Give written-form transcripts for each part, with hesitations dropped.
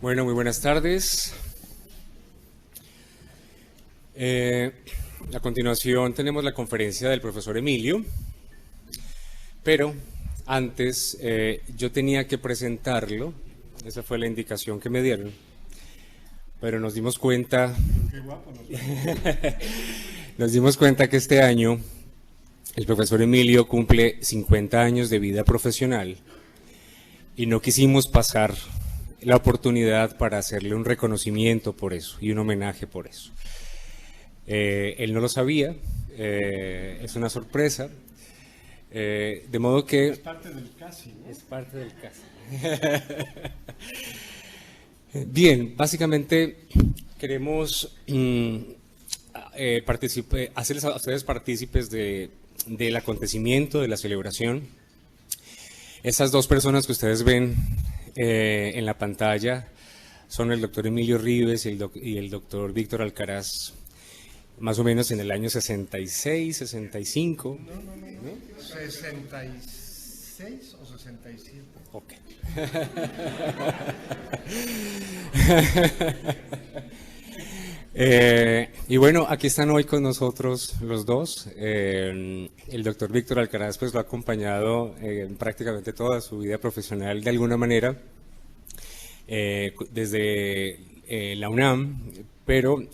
Bueno, muy buenas tardes. A continuación tenemos la conferencia del profesor Emilio, pero antes yo tenía que presentarlo, esa fue la indicación que me dieron, pero nos dimos cuenta, nos dimos cuenta que este año el profesor Emilio cumple 50 años de vida profesional y no quisimos pasar la oportunidad para hacerle un reconocimiento por eso y un homenaje por eso. Él no lo sabía, es una sorpresa, de modo que... Es parte del casi, ¿no? Es parte del casi. Bien, básicamente queremos hacerles a ustedes partícipes del acontecimiento, de la celebración. Esas dos personas que ustedes ven en la pantalla son el doctor Emilio Rives y el doctor Víctor Alcaraz, más o menos en el año 66, 65. No. 66 o 67. Ok. Y bueno, aquí están hoy con nosotros los dos. El doctor Víctor Alcaraz pues lo ha acompañado prácticamente toda su vida profesional de alguna manera, desde la UNAM, pero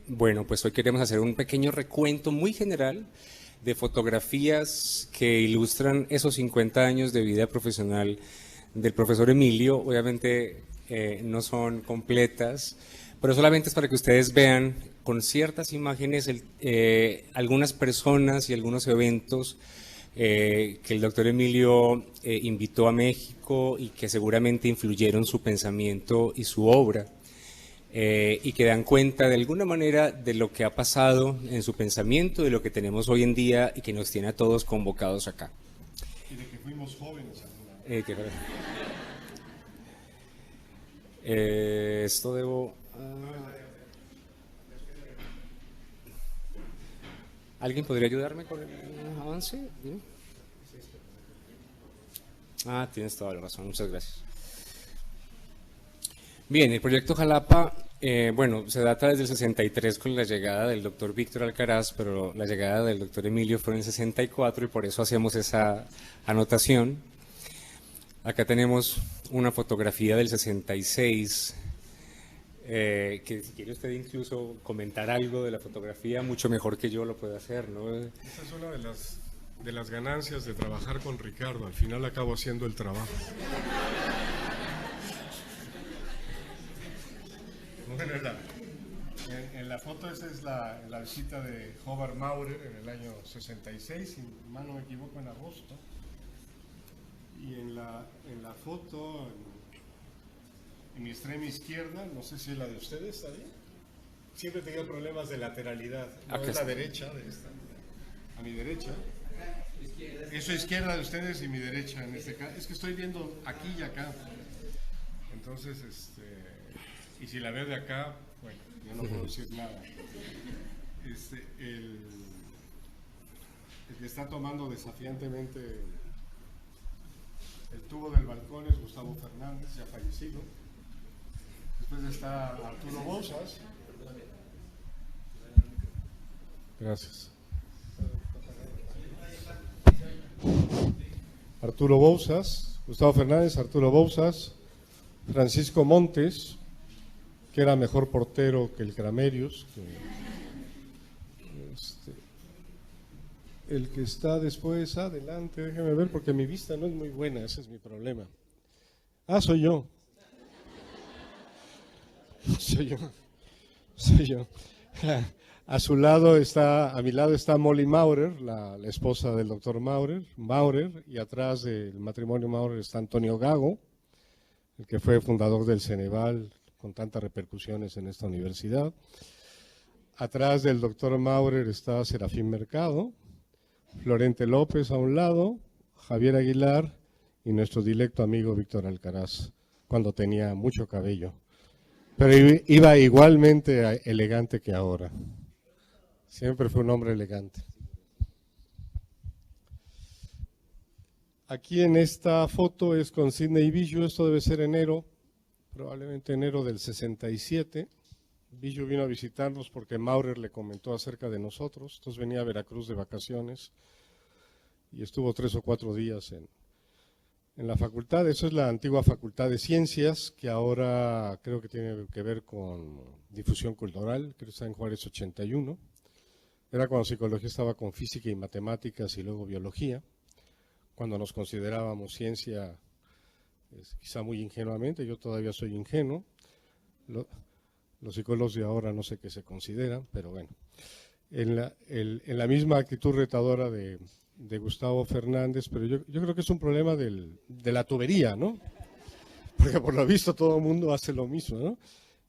bueno, pues hoy queremos hacer un pequeño recuento muy general de fotografías que ilustran esos 50 años de vida profesional del profesor Emilio. Obviamente no son completas, pero solamente es para que ustedes vean con ciertas imágenes algunas personas y algunos eventos que el doctor Emilio invitó a México y que seguramente influyeron su pensamiento y su obra, y que dan cuenta de alguna manera de lo que ha pasado en su pensamiento, de lo que tenemos hoy en día y que nos tiene a todos convocados acá. Y de que fuimos jóvenes alguna vez. Esto debo... ¿Alguien podría ayudarme con el avance? Ah, tienes toda la razón, muchas gracias. Bien, el proyecto Jalapa, bueno, se data desde el 63 con la llegada del doctor Víctor Alcaraz, pero la llegada del doctor Emilio fue en el 64 y por eso hacemos esa anotación. Acá tenemos una fotografía del 66, que si quiere usted incluso comentar algo de la fotografía, mucho mejor que yo lo puede hacer, ¿no? Esta es una de las ganancias de trabajar con Ricardo, al final acabo haciendo el trabajo. Bueno, en la foto esa es la visita de Hobart Maurer en el año 66, si mal no me equivoco, en agosto. Y en la foto, en mi extrema izquierda, no sé si es la de ustedes, ¿está bien? Siempre he tenido problemas de lateralidad. No es la derecha de esta. A mi derecha. Eso es izquierda de ustedes y mi derecha en este caso. Es que estoy viendo aquí y acá. Entonces, y si la veo de acá, bueno, yo no puedo decir nada. El que está tomando desafiantemente el tubo del balcón es Gustavo Fernández, ya fallecido. Después está Arturo Bouzas. Gracias. Arturo Bouzas, Gustavo Fernández, Arturo Bouzas, Francisco Montes, que era mejor portero que el Cramerius. El que está después, adelante, déjeme ver, porque mi vista no es muy buena, ese es mi problema. Ah, soy yo. Soy yo. A mi lado está Molly Maurer, la esposa del doctor Maurer, y atrás del matrimonio Maurer está Antonio Gago, el que fue fundador del Ceneval, con tantas repercusiones en esta universidad. Atrás del doctor Maurer está Serafín Mercado, Florente López a un lado, Javier Aguilar y nuestro directo amigo Víctor Alcaraz, cuando tenía mucho cabello. Pero iba igualmente elegante que ahora. Siempre fue un hombre elegante. Aquí en esta foto es con Sidney Bijou, esto debe ser enero, probablemente enero del 67. Billu vino a visitarnos porque Maurer le comentó acerca de nosotros, entonces venía a Veracruz de vacaciones y estuvo 3 o 4 días en la facultad. Eso es la antigua Facultad de Ciencias, que ahora creo que tiene que ver con difusión cultural, creo que está en Juárez 81. Era cuando psicología estaba con física y matemáticas y luego biología, cuando nos considerábamos ciencia, quizá muy ingenuamente, yo todavía soy ingenuo. Los psicólogos de ahora no sé qué se consideran, pero bueno. En la misma actitud retadora de Gustavo Fernández, pero yo creo que es un problema de la tubería, ¿no? Porque por lo visto todo el mundo hace lo mismo, ¿no?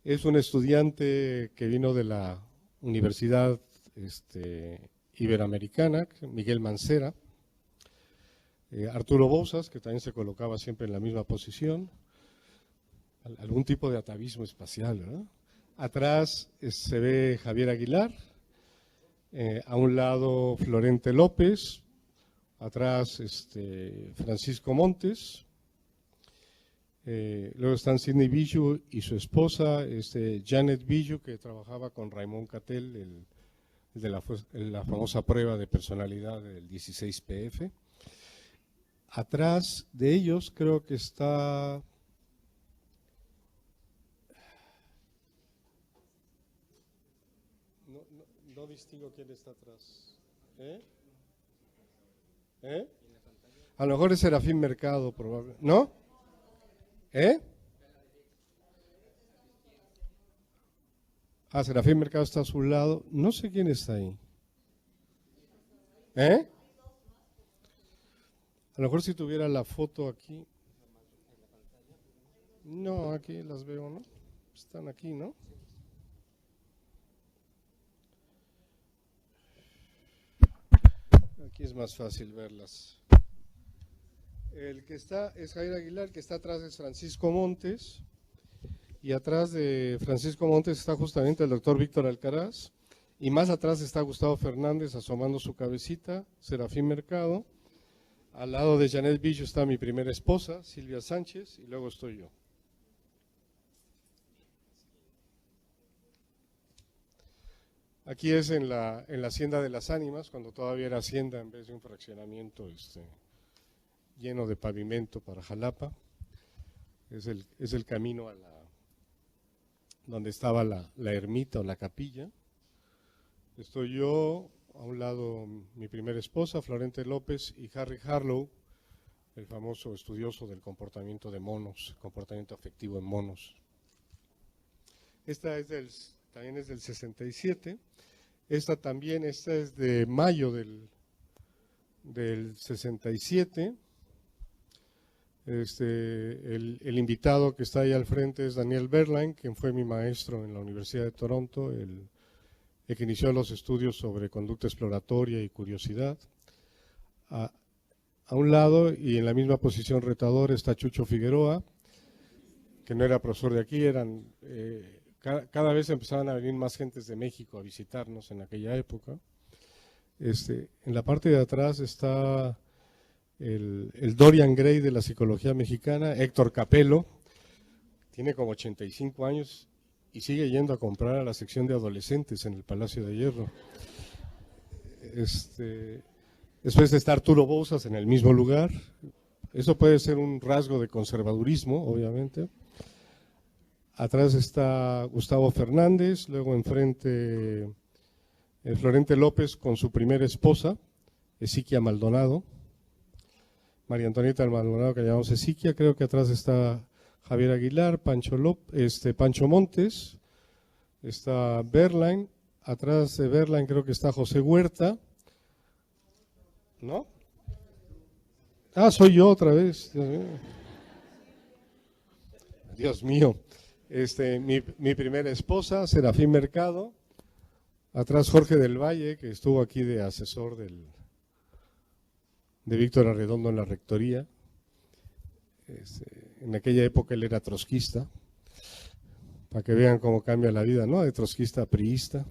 Es un estudiante que vino de la Universidad Iberoamericana, Miguel Mancera, Arturo Bouzas, que también se colocaba siempre en la misma posición, algún tipo de atavismo espacial, ¿verdad? Atrás se ve Javier Aguilar, a un lado Florente López, atrás Francisco Montes, luego están Sidney Billu y su esposa, Janet Billu, que trabajaba con Raymond Cattell, el de la famosa prueba de personalidad del 16PF. Atrás de ellos creo que está... No distingo quién está atrás. A lo mejor es Serafín Mercado, probablemente. ¿No? Serafín Mercado está a su lado. No sé quién está ahí. A lo mejor si tuviera la foto aquí. No, aquí las veo, ¿no? Están aquí, ¿no? Aquí es más fácil verlas. El que está es Javier Aguilar, el que está atrás es Francisco Montes, y atrás de Francisco Montes está justamente el doctor Víctor Alcaraz, y más atrás está Gustavo Fernández asomando su cabecita, Serafín Mercado. Al lado de Janet Billu está mi primera esposa, Silvia Sánchez, y luego estoy yo. Aquí es en la Hacienda de las Ánimas, cuando todavía era hacienda en vez de un fraccionamiento lleno de pavimento para Jalapa. Es el camino a donde estaba la ermita o la capilla. Estoy yo, a un lado mi primera esposa, Florente López, y Harry Harlow, el famoso estudioso del comportamiento de monos, comportamiento afectivo en monos. Esta también es del 67. Esta es de mayo del 67. El invitado que está ahí al frente es Daniel Berline, quien fue mi maestro en la Universidad de Toronto, el que inició los estudios sobre conducta exploratoria y curiosidad. A un lado y en la misma posición retadora está Chucho Figueroa, que no era profesor de aquí, cada vez empezaban a venir más gentes de México a visitarnos en aquella época. En la parte de atrás está el Dorian Gray de la psicología mexicana, Héctor Capello, tiene como 85 años y sigue yendo a comprar a la sección de adolescentes en el Palacio de Hierro. Después está Arturo Bouzas en el mismo lugar. Eso puede ser un rasgo de conservadurismo, obviamente. Atrás está Gustavo Fernández, luego enfrente Florente López con su primera esposa, Ezequia Maldonado, María Antonieta Maldonado, que llamamos Ezequia. Creo que atrás está Javier Aguilar, Pancho Montes, está Berline, atrás de Berline creo que está José Huerta, ¿no? Soy yo otra vez, Dios mío. Mi primera esposa, Serafín Mercado, atrás Jorge del Valle, que estuvo aquí de asesor de Víctor Arredondo en la rectoría. En aquella época él era trotskista, para que vean cómo cambia la vida, ¿no? De trotskista a priista.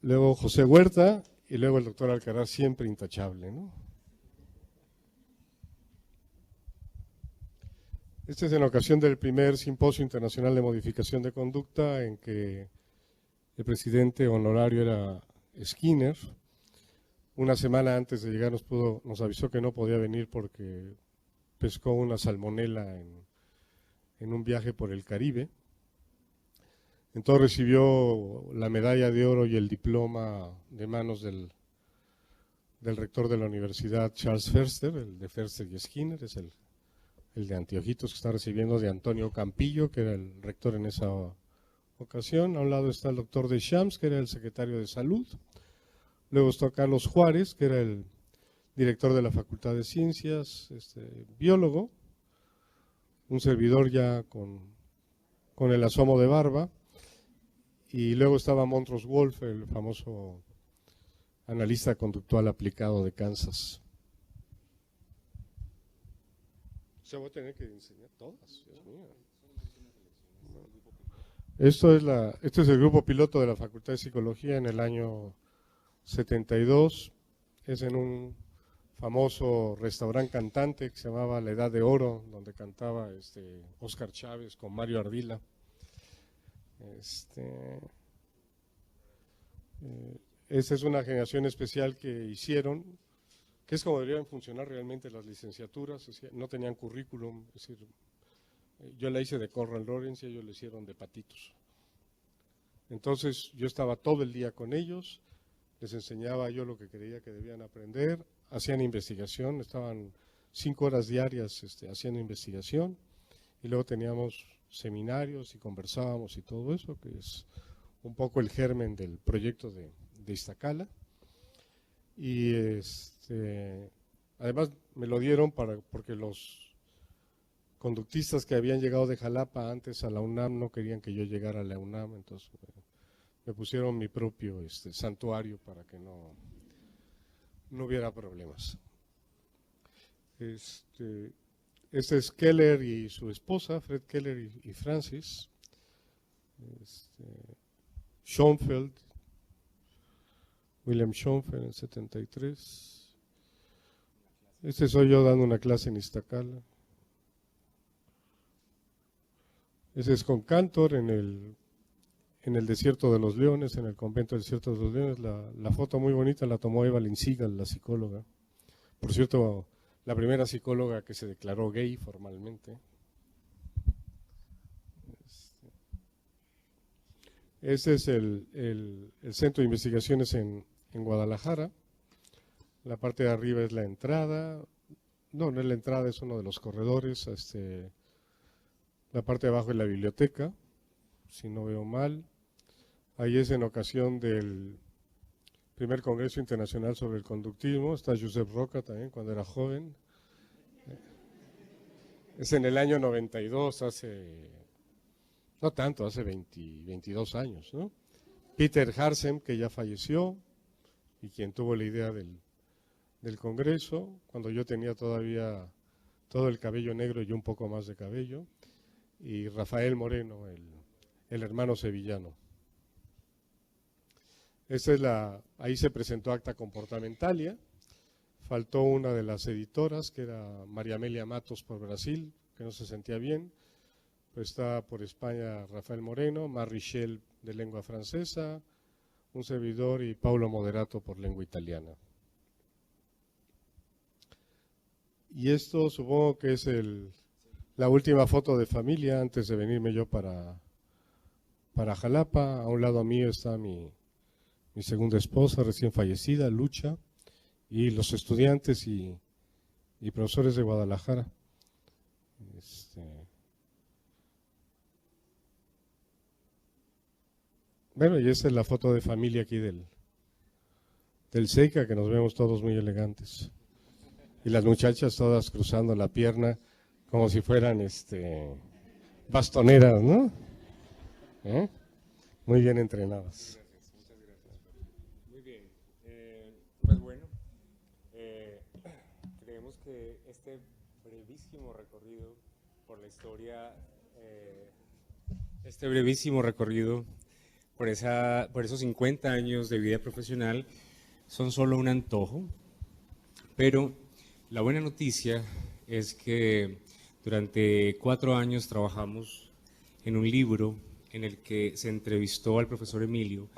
Luego José Huerta y luego el doctor Alcaraz, siempre intachable, ¿no? Este es en ocasión del primer Simposio Internacional de Modificación de Conducta, en que el presidente honorario era Skinner. Una semana antes de llegar nos avisó que no podía venir porque pescó una salmonela en un viaje por el Caribe. Entonces recibió la medalla de oro y el diploma de manos del rector de la universidad, Charles Ferster, el de Ferster y Skinner, es el de anteojitos que está recibiendo, de Antonio Campillo, que era el rector en esa ocasión. A un lado está el doctor Deschamps, que era el secretario de Salud. Luego está Carlos Juárez, que era el director de la Facultad de Ciencias, biólogo, un servidor ya con el asomo de barba. Y luego estaba Montrose Wolf, el famoso analista conductual aplicado de Kansas. O sea, voy a tener que enseñar todas, Dios mío. Este es el grupo piloto de la Facultad de Psicología en el año 72. Es en un famoso restaurante cantante que se llamaba La Edad de Oro, donde cantaba Óscar Chávez con Mario Ardila. Esta es una generación especial que hicieron, que es como deberían funcionar realmente las licenciaturas. No tenían currículum, es decir, yo la hice de Conrad Lorenz y ellos lo hicieron de Patitos. Entonces yo estaba todo el día con ellos, les enseñaba yo lo que creía que debían aprender, hacían investigación, estaban 5 horas diarias haciendo investigación, y luego teníamos seminarios y conversábamos y todo eso, que es un poco el germen del proyecto de Iztacala. Y además me lo dieron porque los conductistas que habían llegado de Jalapa antes a la UNAM no querían que yo llegara a la UNAM, entonces me pusieron mi propio santuario para que no hubiera problemas. Este es Keller y su esposa, Fred Keller y Francis. Schoenfeld, William Schoenfeld en 73. Soy yo dando una clase en Iztacala. Ese es con Cantor en el Desierto de los Leones, en el convento del Desierto de los Leones. La foto muy bonita la tomó Evelyn Seagal, la psicóloga. Por cierto, la primera psicóloga que se declaró gay formalmente. Este es el Centro de Investigaciones en Guadalajara. La parte de arriba es la entrada. No es la entrada, es uno de los corredores. La parte de abajo es la biblioteca, si no veo mal. Ahí es en ocasión del primer Congreso Internacional sobre el Conductismo. Está Josep Roca también, cuando era joven. Es en el año 92, no tanto, hace 22 años, ¿no? Peter Harsem, que ya falleció, y quien tuvo la idea del Congreso, cuando yo tenía todavía todo el cabello negro y un poco más de cabello, y Rafael Moreno, el hermano sevillano. Ahí se presentó Acta Comportamentalia. Faltó una de las editoras, que era María Amelia Matos por Brasil, que no se sentía bien. Pues está por España Rafael Moreno, Mar Richel de lengua francesa, un servidor, y Paulo Moderato por lengua italiana. Y esto supongo que es la última foto de familia antes de venirme yo para Jalapa. A un lado mío está mi segunda esposa, recién fallecida, Lucha, y los estudiantes y profesores de Guadalajara. Bueno, y esta es la foto de familia aquí del Seica, que nos vemos todos muy elegantes. Y las muchachas todas cruzando la pierna como si fueran bastoneras, ¿no? Muy bien entrenadas. Muchas gracias. Muy bien. Pues bueno, creemos que este brevísimo recorrido por la historia, por esos 50 años de vida profesional, son solo un antojo, pero la buena noticia es que Durante 4 años trabajamos en un libro en el que se entrevistó al profesor Emilio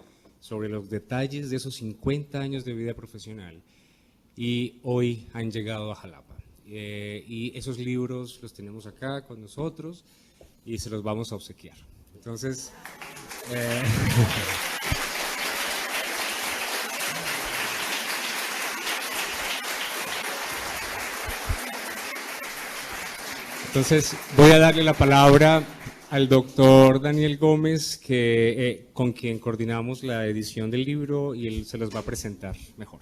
sobre los detalles de esos 50 años de vida profesional y hoy han llegado a Jalapa. Y esos libros los tenemos acá con nosotros y se los vamos a obsequiar. Entonces... Entonces voy a darle la palabra al doctor Daniel Gómez, con quien coordinamos la edición del libro, y él se los va a presentar mejor.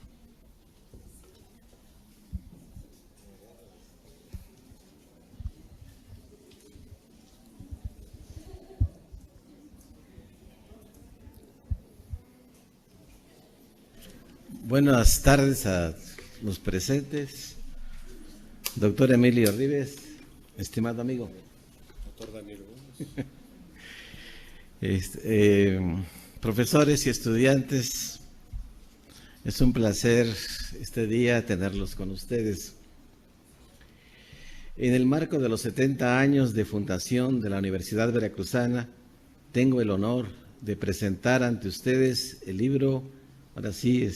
Buenas tardes a los presentes. Doctor Emilio Ribes, estimado amigo. Doctor Daniel Gómez. Profesores y estudiantes, es un placer este día tenerlos con ustedes. En el marco de los 70 años de fundación de la Universidad Veracruzana, tengo el honor de presentar ante ustedes el libro, ahora sí,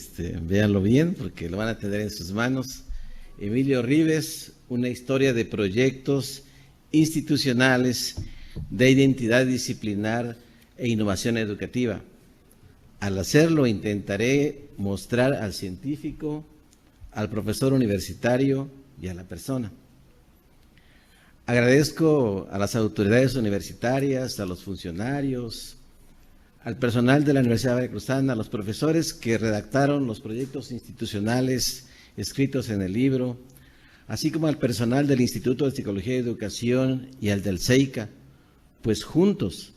véanlo bien porque lo van a tener en sus manos, Emilio Ribes, una historia de proyectos institucionales de identidad disciplinar e innovación educativa. Al hacerlo intentaré mostrar al científico, al profesor universitario y a la persona. Agradezco a las autoridades universitarias, a los funcionarios, al personal de la Universidad Veracruzana, a los profesores que redactaron los proyectos institucionales escritos en el libro, así como al personal del Instituto de Psicología y Educación y al del CEICA, pues juntos,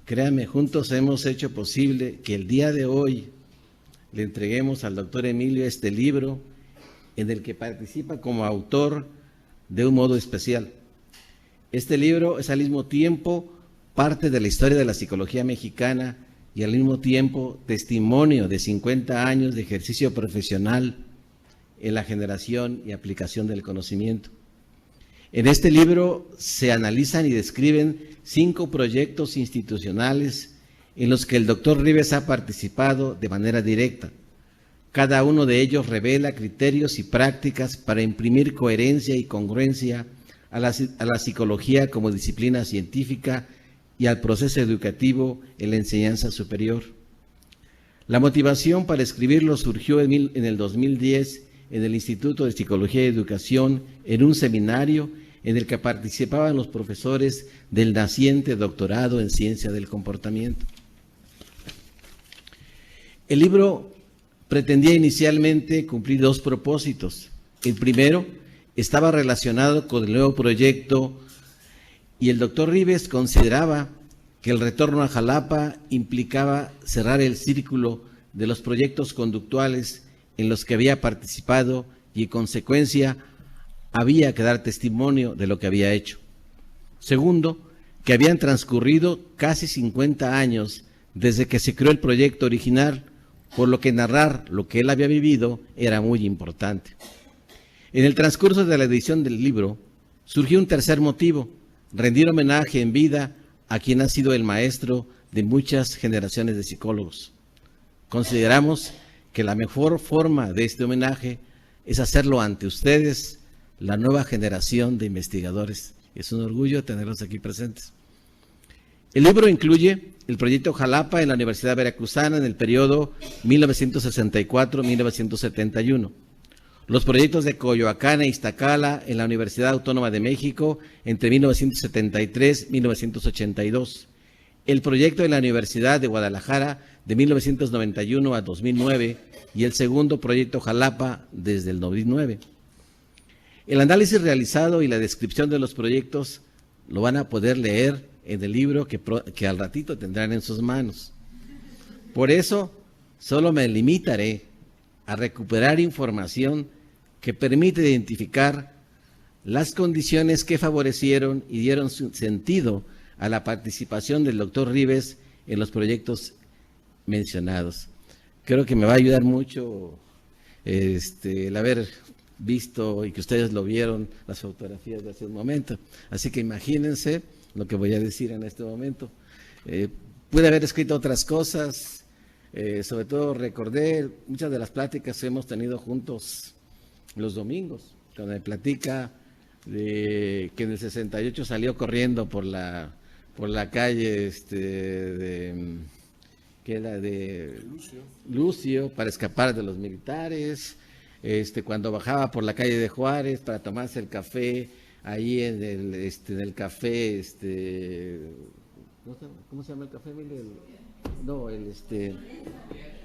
créanme, juntos hemos hecho posible que el día de hoy le entreguemos al doctor Emilio este libro en el que participa como autor de un modo especial. Este libro es al mismo tiempo parte de la historia de la psicología mexicana y al mismo tiempo testimonio de 50 años de ejercicio profesional en la generación y aplicación del conocimiento. En este libro se analizan y describen 5 proyectos institucionales en los que el doctor Ribes ha participado de manera directa. Cada uno de ellos revela criterios y prácticas para imprimir coherencia y congruencia a la psicología como disciplina científica y al proceso educativo en la enseñanza superior. La motivación para escribirlo surgió en el 2010 en el Instituto de Psicología y Educación, en un seminario en el que participaban los profesores del naciente doctorado en Ciencia del Comportamiento. El libro pretendía inicialmente cumplir 2 propósitos. El primero estaba relacionado con el nuevo proyecto y el doctor Ribes consideraba que el retorno a Jalapa implicaba cerrar el círculo de los proyectos conductuales en los que había participado y en consecuencia había que dar testimonio de lo que había hecho. Segundo, que habían transcurrido casi 50 años desde que se creó el proyecto original, por lo que narrar lo que él había vivido era muy importante. En el transcurso de la edición del libro surgió un tercer motivo: rendir homenaje en vida a quien ha sido el maestro de muchas generaciones de psicólogos. Consideramos que la mejor forma de este homenaje es hacerlo ante ustedes, la nueva generación de investigadores. Es un orgullo tenerlos aquí presentes. El libro incluye el proyecto Jalapa en la Universidad Veracruzana en el periodo 1964-1971, los proyectos de Coyoacán e Iztacala en la Universidad Autónoma de México entre 1973 y 1982, el proyecto de la Universidad de Guadalajara de 1991 a 2009 y el segundo proyecto Jalapa desde el 2009. El análisis realizado y la descripción de los proyectos lo van a poder leer en el libro que al ratito tendrán en sus manos. Por eso, solo me limitaré a recuperar información que permite identificar las condiciones que favorecieron y dieron sentido a la participación del doctor Ribes en los proyectos mencionados. Creo que me va a ayudar mucho el haber visto y que ustedes lo vieron, las fotografías de hace un momento. Así que imagínense lo que voy a decir en este momento. Pude haber escrito otras cosas, sobre todo recordé muchas de las pláticas que hemos tenido juntos los domingos, cuando me platica de que en el 68 salió corriendo por la calle que era de Lucio para escapar de los militares, cuando bajaba por la calle de Juárez para tomarse el café ahí en el café, ¿cómo se llama el café, Emilio?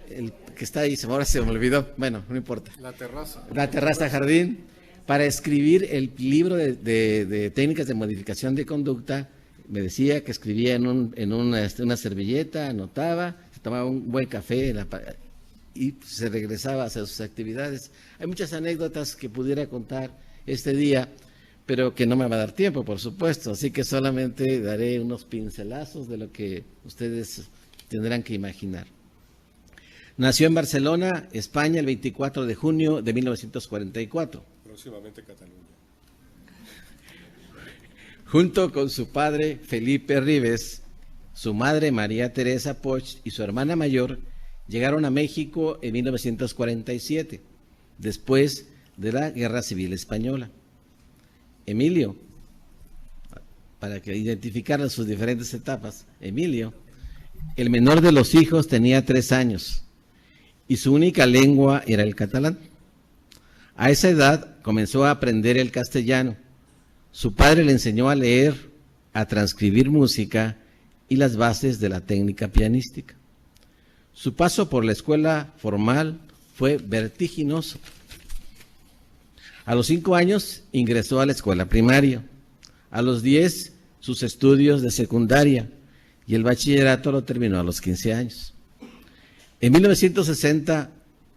El que está ahí, ahora se me olvidó, bueno, no importa. La terraza jardín, para escribir el libro de técnicas de modificación de conducta. Me decía que escribía en una servilleta, anotaba, se tomaba un buen café y se regresaba a hacer sus actividades. Hay muchas anécdotas que pudiera contar este día, pero que no me va a dar tiempo, por supuesto, así que solamente daré unos pincelazos de lo que ustedes tendrán que imaginar. Nació en Barcelona, España, el 24 de junio de 1944. Próximamente Cataluña. Junto con su padre Felipe Ribes, su madre María Teresa Poch y su hermana mayor, llegaron a México en 1947, después de la Guerra Civil Española. Emilio, para que identificaran sus diferentes etapas, Emilio, el menor de los hijos, tenía 3 años y su única lengua era el catalán. A esa edad comenzó a aprender el castellano. Su padre le enseñó a leer, a transcribir música y las bases de la técnica pianística. Su paso por la escuela formal fue vertiginoso. A los 5 años ingresó a la escuela primaria. A los 10 sus estudios de secundaria y el bachillerato lo terminó a los 15 años. En 1960,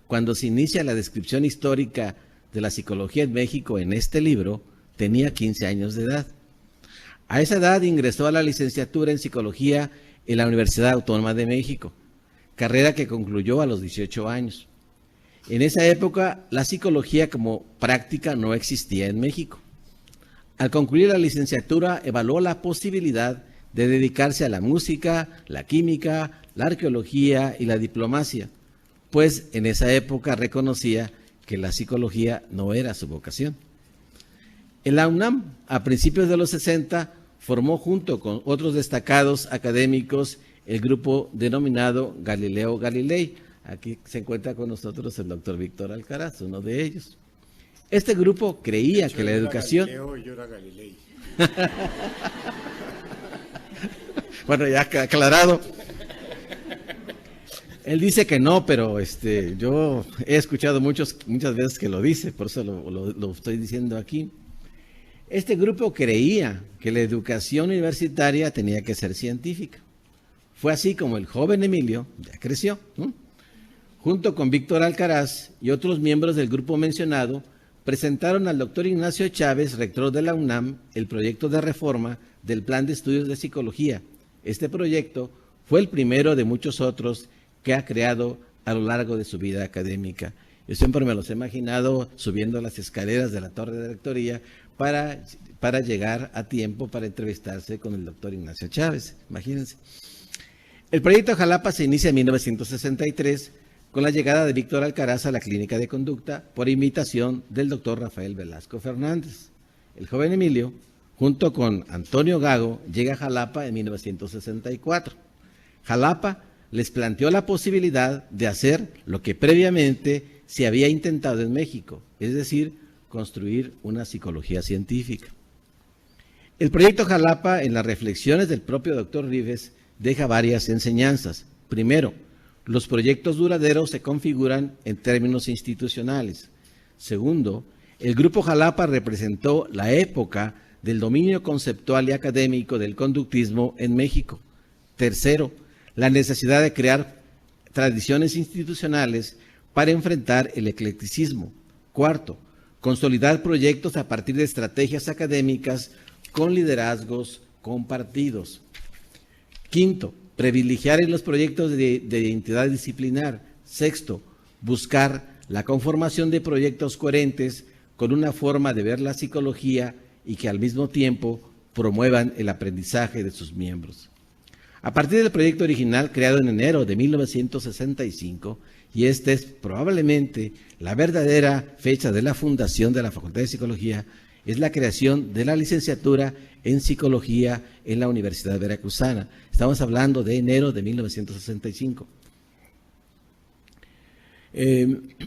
cuando se inicia la descripción histórica de la psicología en México en este libro, tenía 15 años de edad. A esa edad ingresó a la licenciatura en psicología en la Universidad Autónoma de México, carrera que concluyó a los 18 años. En esa época, la psicología como práctica no existía en México. Al concluir la licenciatura, evaluó la posibilidad de dedicarse a la música, la química, la arqueología y la diplomacia, pues en esa época reconocía que la psicología no era su vocación. En la UNAM, a principios de los 60, formó junto con otros destacados académicos el grupo denominado Galileo Galilei. Aquí se encuentra con nosotros el doctor Víctor Alcaraz, uno de ellos. Este grupo creía que la educación... Galileo y yo era Galilei. Bueno, ya aclarado. Él dice que no, pero yo he escuchado muchas veces que lo dice, por eso lo estoy diciendo aquí. Este grupo creía que la educación universitaria tenía que ser científica. Fue así como el joven Emilio ya creció, ¿no? Junto con Víctor Alcaraz y otros miembros del grupo mencionado, presentaron al doctor Ignacio Chávez, rector de la UNAM, el proyecto de reforma del Plan de Estudios de Psicología. Este proyecto fue el primero de muchos otros que ha creado a lo largo de su vida académica. Yo siempre me los he imaginado subiendo las escaleras de la torre de rectoría para llegar a tiempo para entrevistarse con el doctor Ignacio Chávez, imagínense. El proyecto Jalapa se inicia en 1963 con la llegada de Víctor Alcaraz a la clínica de conducta por invitación del doctor Rafael Velasco Fernández. El joven Emilio, junto con Antonio Gago, llega a Jalapa en 1964. Jalapa les planteó la posibilidad de hacer lo que previamente se había intentado en México, es decir, construir una psicología científica. El proyecto Jalapa, en las reflexiones del propio doctor Ribes, deja varias enseñanzas. Primero, los proyectos duraderos se configuran en términos institucionales. Segundo, el Grupo Jalapa representó la época del dominio conceptual y académico del conductismo en México. Tercero, la necesidad de crear tradiciones institucionales para enfrentar el eclecticismo. Cuarto, consolidar proyectos a partir de estrategias académicas con liderazgos compartidos. Quinto, privilegiar en los proyectos de identidad disciplinar. Sexto, buscar la conformación de proyectos coherentes con una forma de ver la psicología y que al mismo tiempo promuevan el aprendizaje de sus miembros. A partir del proyecto original creado en enero de 1965, y esta es probablemente la verdadera fecha de la fundación de la Facultad de Psicología, es la creación de la licenciatura en Psicología en la Universidad Veracruzana. Estamos hablando de enero de 1965.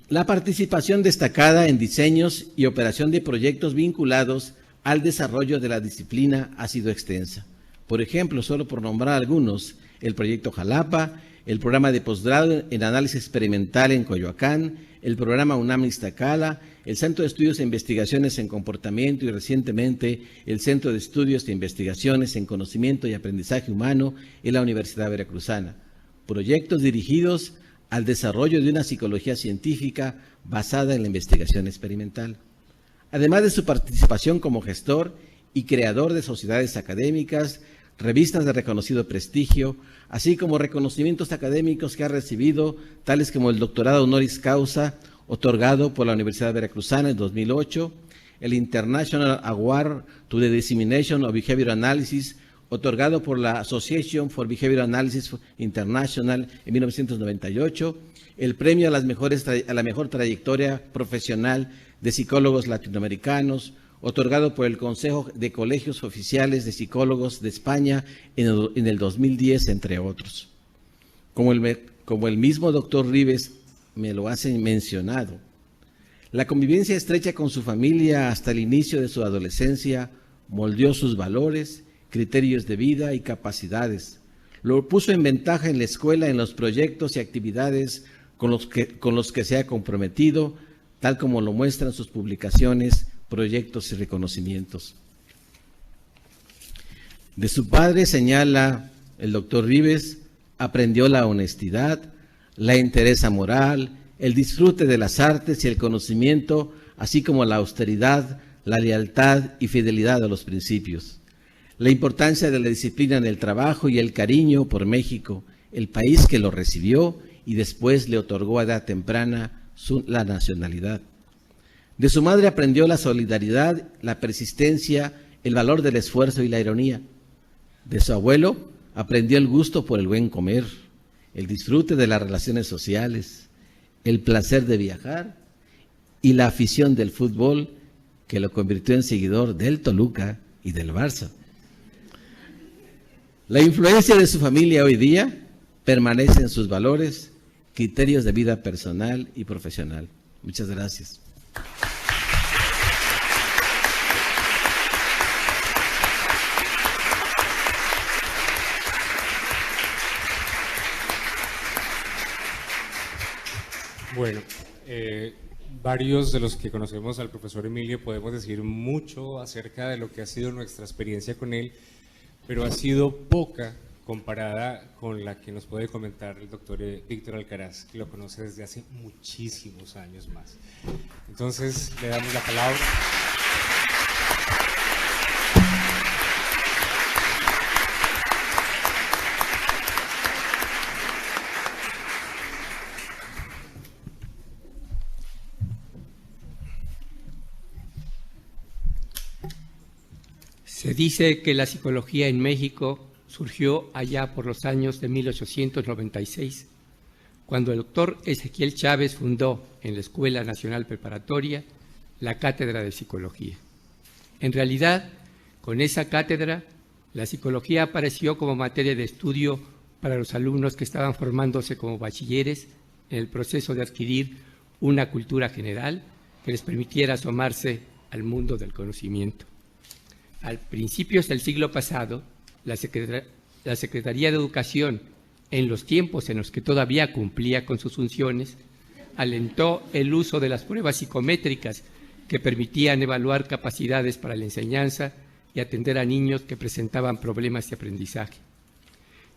La participación destacada en diseños y operación de proyectos vinculados al desarrollo de la disciplina ha sido extensa. Por ejemplo, solo por nombrar algunos, el proyecto Jalapa, el programa de posgrado en análisis experimental en Coyoacán, el programa UNAM Iztacala, el Centro de Estudios e Investigaciones en Comportamiento y recientemente el Centro de Estudios e Investigaciones en Conocimiento y Aprendizaje Humano en la Universidad Veracruzana. Proyectos dirigidos al desarrollo de una psicología científica basada en la investigación experimental. Además de su participación como gestor y creador de sociedades académicas, revistas de reconocido prestigio, así como reconocimientos académicos que ha recibido, tales como el doctorado honoris causa, otorgado por la Universidad Veracruzana en 2008, el International Award to the Dissemination of Behavioral Analysis, otorgado por la Association for Behavioral Analysis International en 1998, el premio a la mejor trayectoria profesional de psicólogos latinoamericanos, otorgado por el Consejo de Colegios Oficiales de Psicólogos de España en el 2010, entre otros. Como el mismo doctor Ribes me lo ha mencionado, la convivencia estrecha con su familia hasta el inicio de su adolescencia moldeó sus valores, criterios de vida y capacidades. Lo puso en ventaja en la escuela en los proyectos y actividades con los que se ha comprometido, tal como lo muestran sus publicaciones, proyectos y reconocimientos. De su padre, señala el doctor Ribes, aprendió la honestidad, la entereza moral, el disfrute de las artes y el conocimiento, así como la austeridad, la lealtad y fidelidad a los principios. La importancia de la disciplina en el trabajo y el cariño por México, el país que lo recibió y después le otorgó a edad temprana la nacionalidad. De su madre aprendió la solidaridad, la persistencia, el valor del esfuerzo y la ironía. De su abuelo aprendió el gusto por el buen comer, el disfrute de las relaciones sociales, el placer de viajar y la afición del fútbol que lo convirtió en seguidor del Toluca y del Barça. La influencia de su familia hoy día permanece en sus valores, criterios de vida personal y profesional. Muchas gracias. Bueno, varios de los que conocemos al profesor Emilio podemos decir mucho acerca de lo que ha sido nuestra experiencia con él, pero ha sido poca comparada con la que nos puede comentar el doctor Víctor Alcaraz, que lo conoce desde hace muchísimos años más. Entonces, le damos la palabra. Se dice que la psicología en México surgió allá por los años de 1896, cuando el doctor Ezequiel Chávez fundó en la Escuela Nacional Preparatoria la Cátedra de Psicología. En realidad, con esa cátedra, la psicología apareció como materia de estudio para los alumnos que estaban formándose como bachilleres en el proceso de adquirir una cultura general que les permitiera asomarse al mundo del conocimiento. A principios del siglo pasado, la Secretaría de Educación, en los tiempos en los que todavía cumplía con sus funciones, alentó el uso de las pruebas psicométricas que permitían evaluar capacidades para la enseñanza y atender a niños que presentaban problemas de aprendizaje.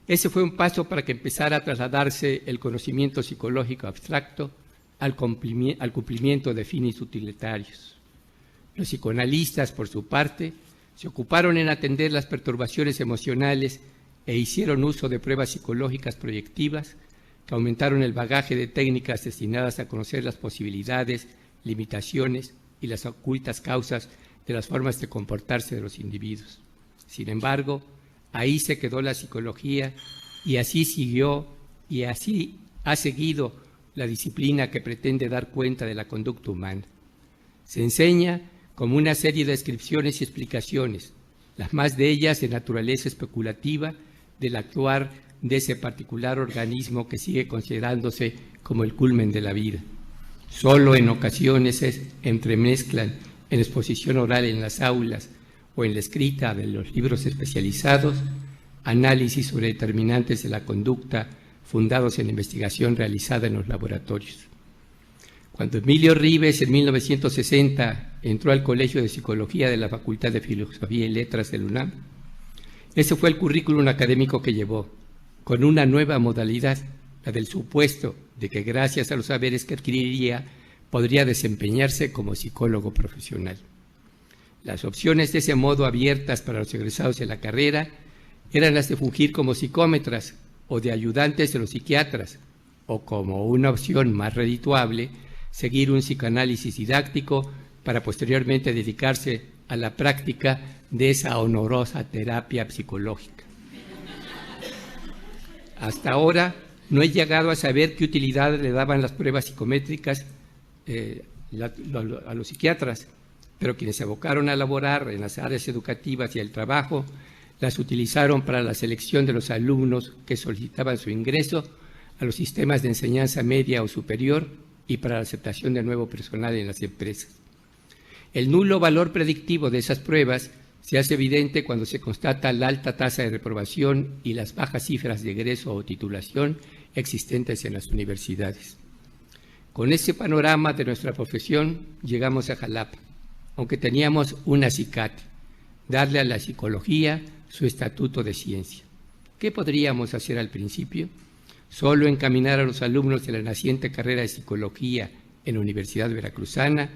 Ese fue un paso para que empezara a trasladarse el conocimiento psicológico abstracto al cumplimiento de fines utilitarios. Los psicoanalistas, por su parte, se ocuparon en atender las perturbaciones emocionales e hicieron uso de pruebas psicológicas proyectivas que aumentaron el bagaje de técnicas destinadas a conocer las posibilidades, limitaciones y las ocultas causas de las formas de comportarse de los individuos. Sin embargo, ahí se quedó la psicología y así siguió y así ha seguido la disciplina que pretende dar cuenta de la conducta humana. Se enseña como una serie de descripciones y explicaciones, las más de ellas de naturaleza especulativa, del actuar de ese particular organismo que sigue considerándose como el culmen de la vida. Solo en ocasiones se entremezclan en exposición oral en las aulas o en la escrita de los libros especializados análisis sobre determinantes de la conducta fundados en investigación realizada en los laboratorios. Cuando Emilio Ribes, en 1960, entró al Colegio de Psicología de la Facultad de Filosofía y Letras del UNAM, ese fue el currículum académico que llevó, con una nueva modalidad, la del supuesto de que gracias a los saberes que adquiriría podría desempeñarse como psicólogo profesional. Las opciones de ese modo abiertas para los egresados de la carrera eran las de fungir como psicómetras o de ayudantes de los psiquiatras, o como una opción más redituable, seguir un psicoanálisis didáctico para posteriormente dedicarse a la práctica de esa honorosa terapia psicológica. Hasta ahora no he llegado a saber qué utilidad le daban las pruebas psicométricas a los psiquiatras, pero quienes se abocaron a laborar en las áreas educativas y el trabajo las utilizaron para la selección de los alumnos que solicitaban su ingreso a los sistemas de enseñanza media o superior y para la aceptación de nuevo personal en las empresas. El nulo valor predictivo de esas pruebas se hace evidente cuando se constata la alta tasa de reprobación y las bajas cifras de egreso o titulación existentes en las universidades. Con ese panorama de nuestra profesión llegamos a Jalapa, aunque teníamos un acicate, darle a la psicología su estatuto de ciencia. ¿Qué podríamos hacer al principio? Solo encaminar a los alumnos de la naciente carrera de psicología en la Universidad Veracruzana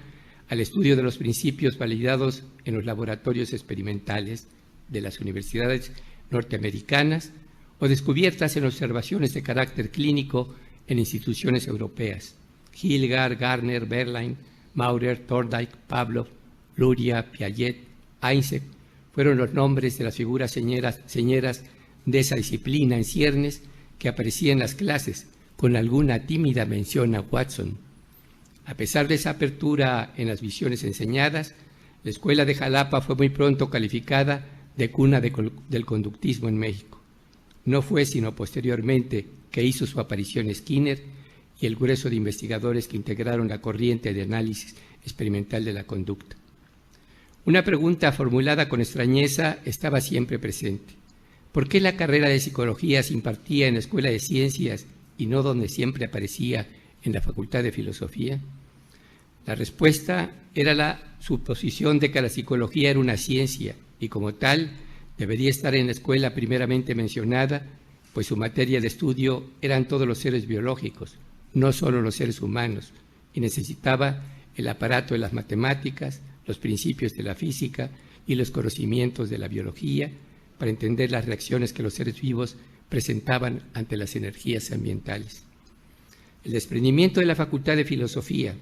al estudio de los principios validados en los laboratorios experimentales de las universidades norteamericanas o descubiertas en observaciones de carácter clínico en instituciones europeas. Hilgard, Garner, Berlin, Maurer, Thorndike, Pavlov, Luria, Piaget, Einstein fueron los nombres de las figuras señeras de esa disciplina en ciernes que aparecía en las clases, con alguna tímida mención a Watson. A pesar de esa apertura en las visiones enseñadas, la Escuela de Jalapa fue muy pronto calificada de cuna del conductismo en México. No fue sino posteriormente que hizo su aparición Skinner y el grueso de investigadores que integraron la corriente de análisis experimental de la conducta. Una pregunta formulada con extrañeza estaba siempre presente. ¿Por qué la carrera de psicología se impartía en la Escuela de Ciencias y no donde siempre aparecía en la Facultad de Filosofía? La respuesta era la suposición de que la psicología era una ciencia y como tal debería estar en la escuela primeramente mencionada, pues su materia de estudio eran todos los seres biológicos, no solo los seres humanos, y necesitaba el aparato de las matemáticas, los principios de la física y los conocimientos de la biología para entender las reacciones que los seres vivos presentaban ante las energías ambientales. El desprendimiento de la Facultad de Filosofía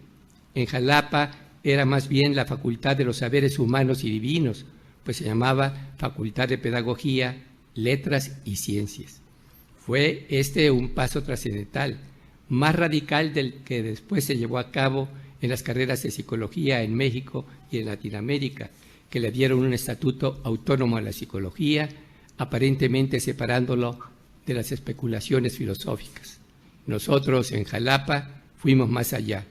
en Jalapa era más bien la Facultad de los Saberes Humanos y Divinos, pues se llamaba Facultad de Pedagogía, Letras y Ciencias. Fue este un paso trascendental, más radical del que después se llevó a cabo en las carreras de psicología en México y en Latinoamérica, que le dieron un estatuto autónomo a la psicología, aparentemente separándolo de las especulaciones filosóficas. Nosotros en Jalapa fuimos más allá,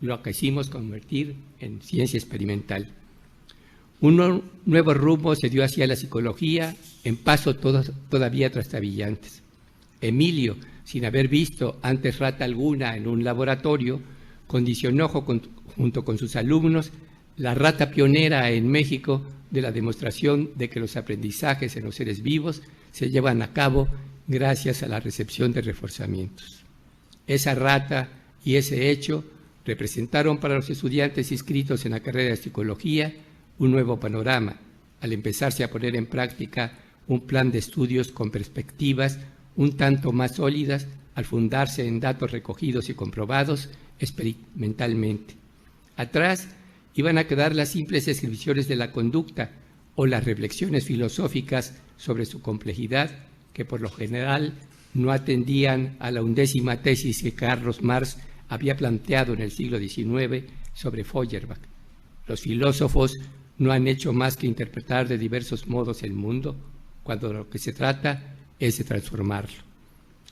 lo quisimos convertir en ciencia experimental. Un nuevo rumbo se dio hacia la psicología en pasos todavía trastabillantes. Emilio, sin haber visto antes rata alguna en un laboratorio, condicionó junto con sus alumnos la rata pionera en México de la demostración de que los aprendizajes en los seres vivos se llevan a cabo gracias a la recepción de reforzamientos. Esa rata y ese hecho representaron para los estudiantes inscritos en la carrera de psicología un nuevo panorama, al empezarse a poner en práctica un plan de estudios con perspectivas un tanto más sólidas al fundarse en datos recogidos y comprobados experimentalmente. Atrás iban a quedar las simples descripciones de la conducta o las reflexiones filosóficas sobre su complejidad, que por lo general no atendían a la 11ª tesis que Carlos Marx había planteado en el siglo XIX sobre Feuerbach. Los filósofos no han hecho más que interpretar de diversos modos el mundo, cuando lo que se trata es de transformarlo.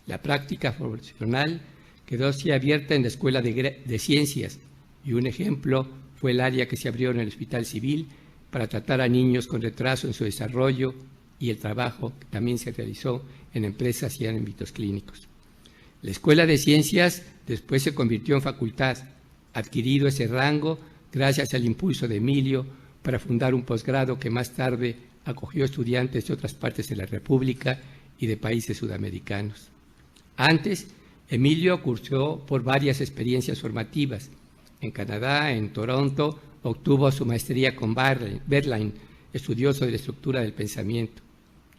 La práctica profesional quedó así abierta en la Escuela de Ciencias, y un ejemplo fue el área que se abrió en el Hospital Civil para tratar a niños con retraso en su desarrollo, y el trabajo que también se realizó en empresas y en ámbitos clínicos. La Escuela de Ciencias después se convirtió en facultad, adquirido ese rango gracias al impulso de Emilio para fundar un posgrado que más tarde acogió estudiantes de otras partes de la República y de países sudamericanos. Antes, Emilio cursó por varias experiencias formativas. En Canadá, en Toronto, obtuvo su maestría con Berlin, estudioso de la estructura del pensamiento.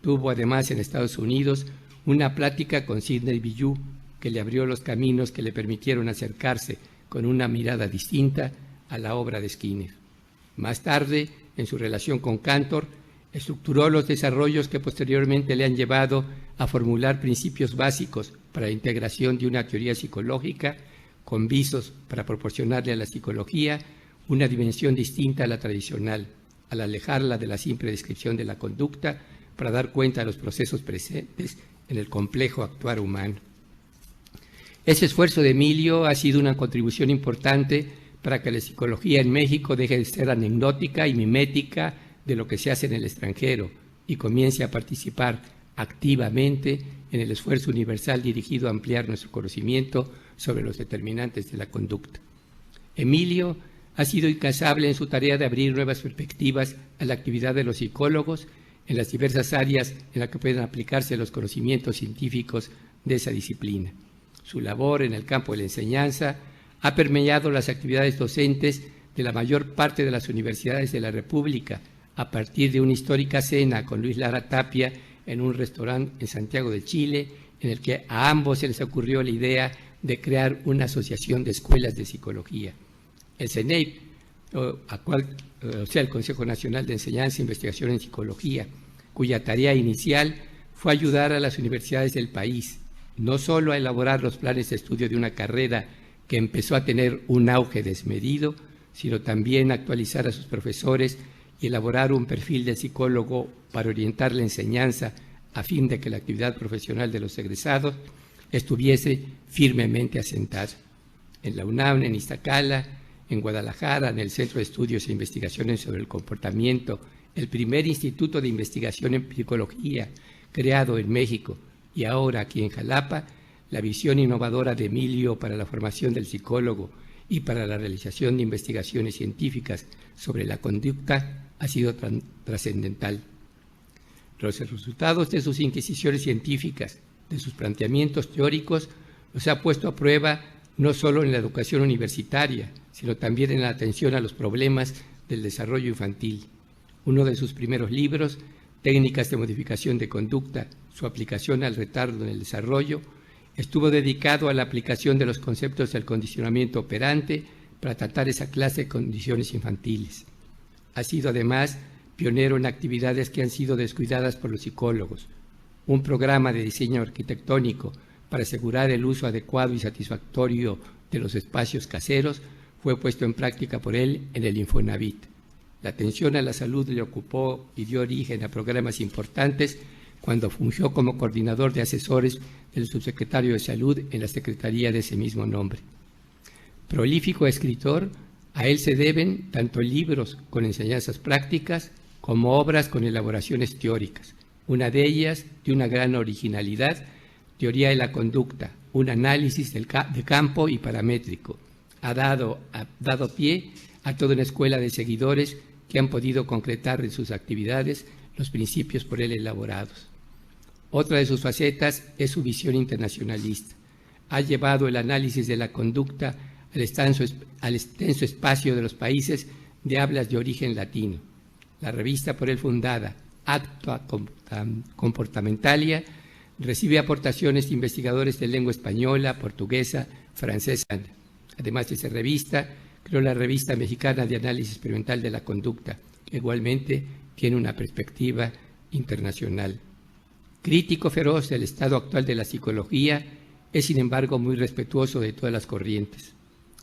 Tuvo además en Estados Unidos una plática con Sidney Billou, que le abrió los caminos que le permitieron acercarse con una mirada distinta a la obra de Skinner. Más tarde, en su relación con Cantor, estructuró los desarrollos que posteriormente le han llevado a formular principios básicos para la integración de una teoría psicológica con visos para proporcionarle a la psicología una dimensión distinta a la tradicional, al alejarla de la simple descripción de la conducta para dar cuenta de los procesos presentes en el complejo actuar humano. Ese esfuerzo de Emilio ha sido una contribución importante para que la psicología en México deje de ser anecdótica y mimética de lo que se hace en el extranjero y comience a participar activamente en el esfuerzo universal dirigido a ampliar nuestro conocimiento sobre los determinantes de la conducta. Emilio ha sido incansable en su tarea de abrir nuevas perspectivas a la actividad de los psicólogos en las diversas áreas en las que pueden aplicarse los conocimientos científicos de esa disciplina. Su labor en el campo de la enseñanza ha permeado las actividades docentes de la mayor parte de las universidades de la República, a partir de una histórica cena con Luis Lara Tapia en un restaurante en Santiago de Chile, en el que a ambos se les ocurrió la idea de crear una asociación de escuelas de psicología. El CENEIP, el Consejo Nacional de Enseñanza e Investigación en Psicología, cuya tarea inicial fue ayudar a las universidades del país, no solo a elaborar los planes de estudio de una carrera que empezó a tener un auge desmedido, sino también a actualizar a sus profesores y elaborar un perfil de psicólogo para orientar la enseñanza a fin de que la actividad profesional de los egresados estuviese firmemente asentada. En la UNAM, en Iztacala, en Guadalajara, en el Centro de Estudios e Investigaciones sobre el Comportamiento, el primer instituto de investigación en psicología creado en México, y ahora aquí en Jalapa, la visión innovadora de Emilio para la formación del psicólogo y para la realización de investigaciones científicas sobre la conducta ha sido trascendental. Los resultados de sus inquisiciones científicas, de sus planteamientos teóricos, los ha puesto a prueba no solo en la educación universitaria, sino también en la atención a los problemas del desarrollo infantil. Uno de sus primeros libros, Técnicas de modificación de conducta, su aplicación al retardo en el desarrollo, estuvo dedicado a la aplicación de los conceptos del condicionamiento operante para tratar esa clase de condiciones infantiles. Ha sido además pionero en actividades que han sido descuidadas por los psicólogos. Un programa de diseño arquitectónico para asegurar el uso adecuado y satisfactorio de los espacios caseros fue puesto en práctica por él en el Infonavit. La atención a la salud le ocupó y dio origen a programas importantes cuando fungió como coordinador de asesores del subsecretario de Salud en la Secretaría de ese mismo nombre. Prolífico escritor, a él se deben tanto libros con enseñanzas prácticas como obras con elaboraciones teóricas. Una de ellas, de una gran originalidad, Teoría de la Conducta, un análisis de campo y paramétrico. Ha dado pie a toda una escuela de seguidores que han podido concretar en sus actividades los principios por él elaborados. Otra de sus facetas es su visión internacionalista. Ha llevado el análisis de la conducta al extenso espacio de los países de hablas de origen latino. La revista por él fundada, Acta Comportamentalia, recibe aportaciones de investigadores de lengua española, portuguesa, francesa. Además de esa revista, creó la Revista Mexicana de Análisis Experimental de la Conducta, que igualmente tiene una perspectiva internacional. Crítico feroz del estado actual de la psicología, es sin embargo muy respetuoso de todas las corrientes.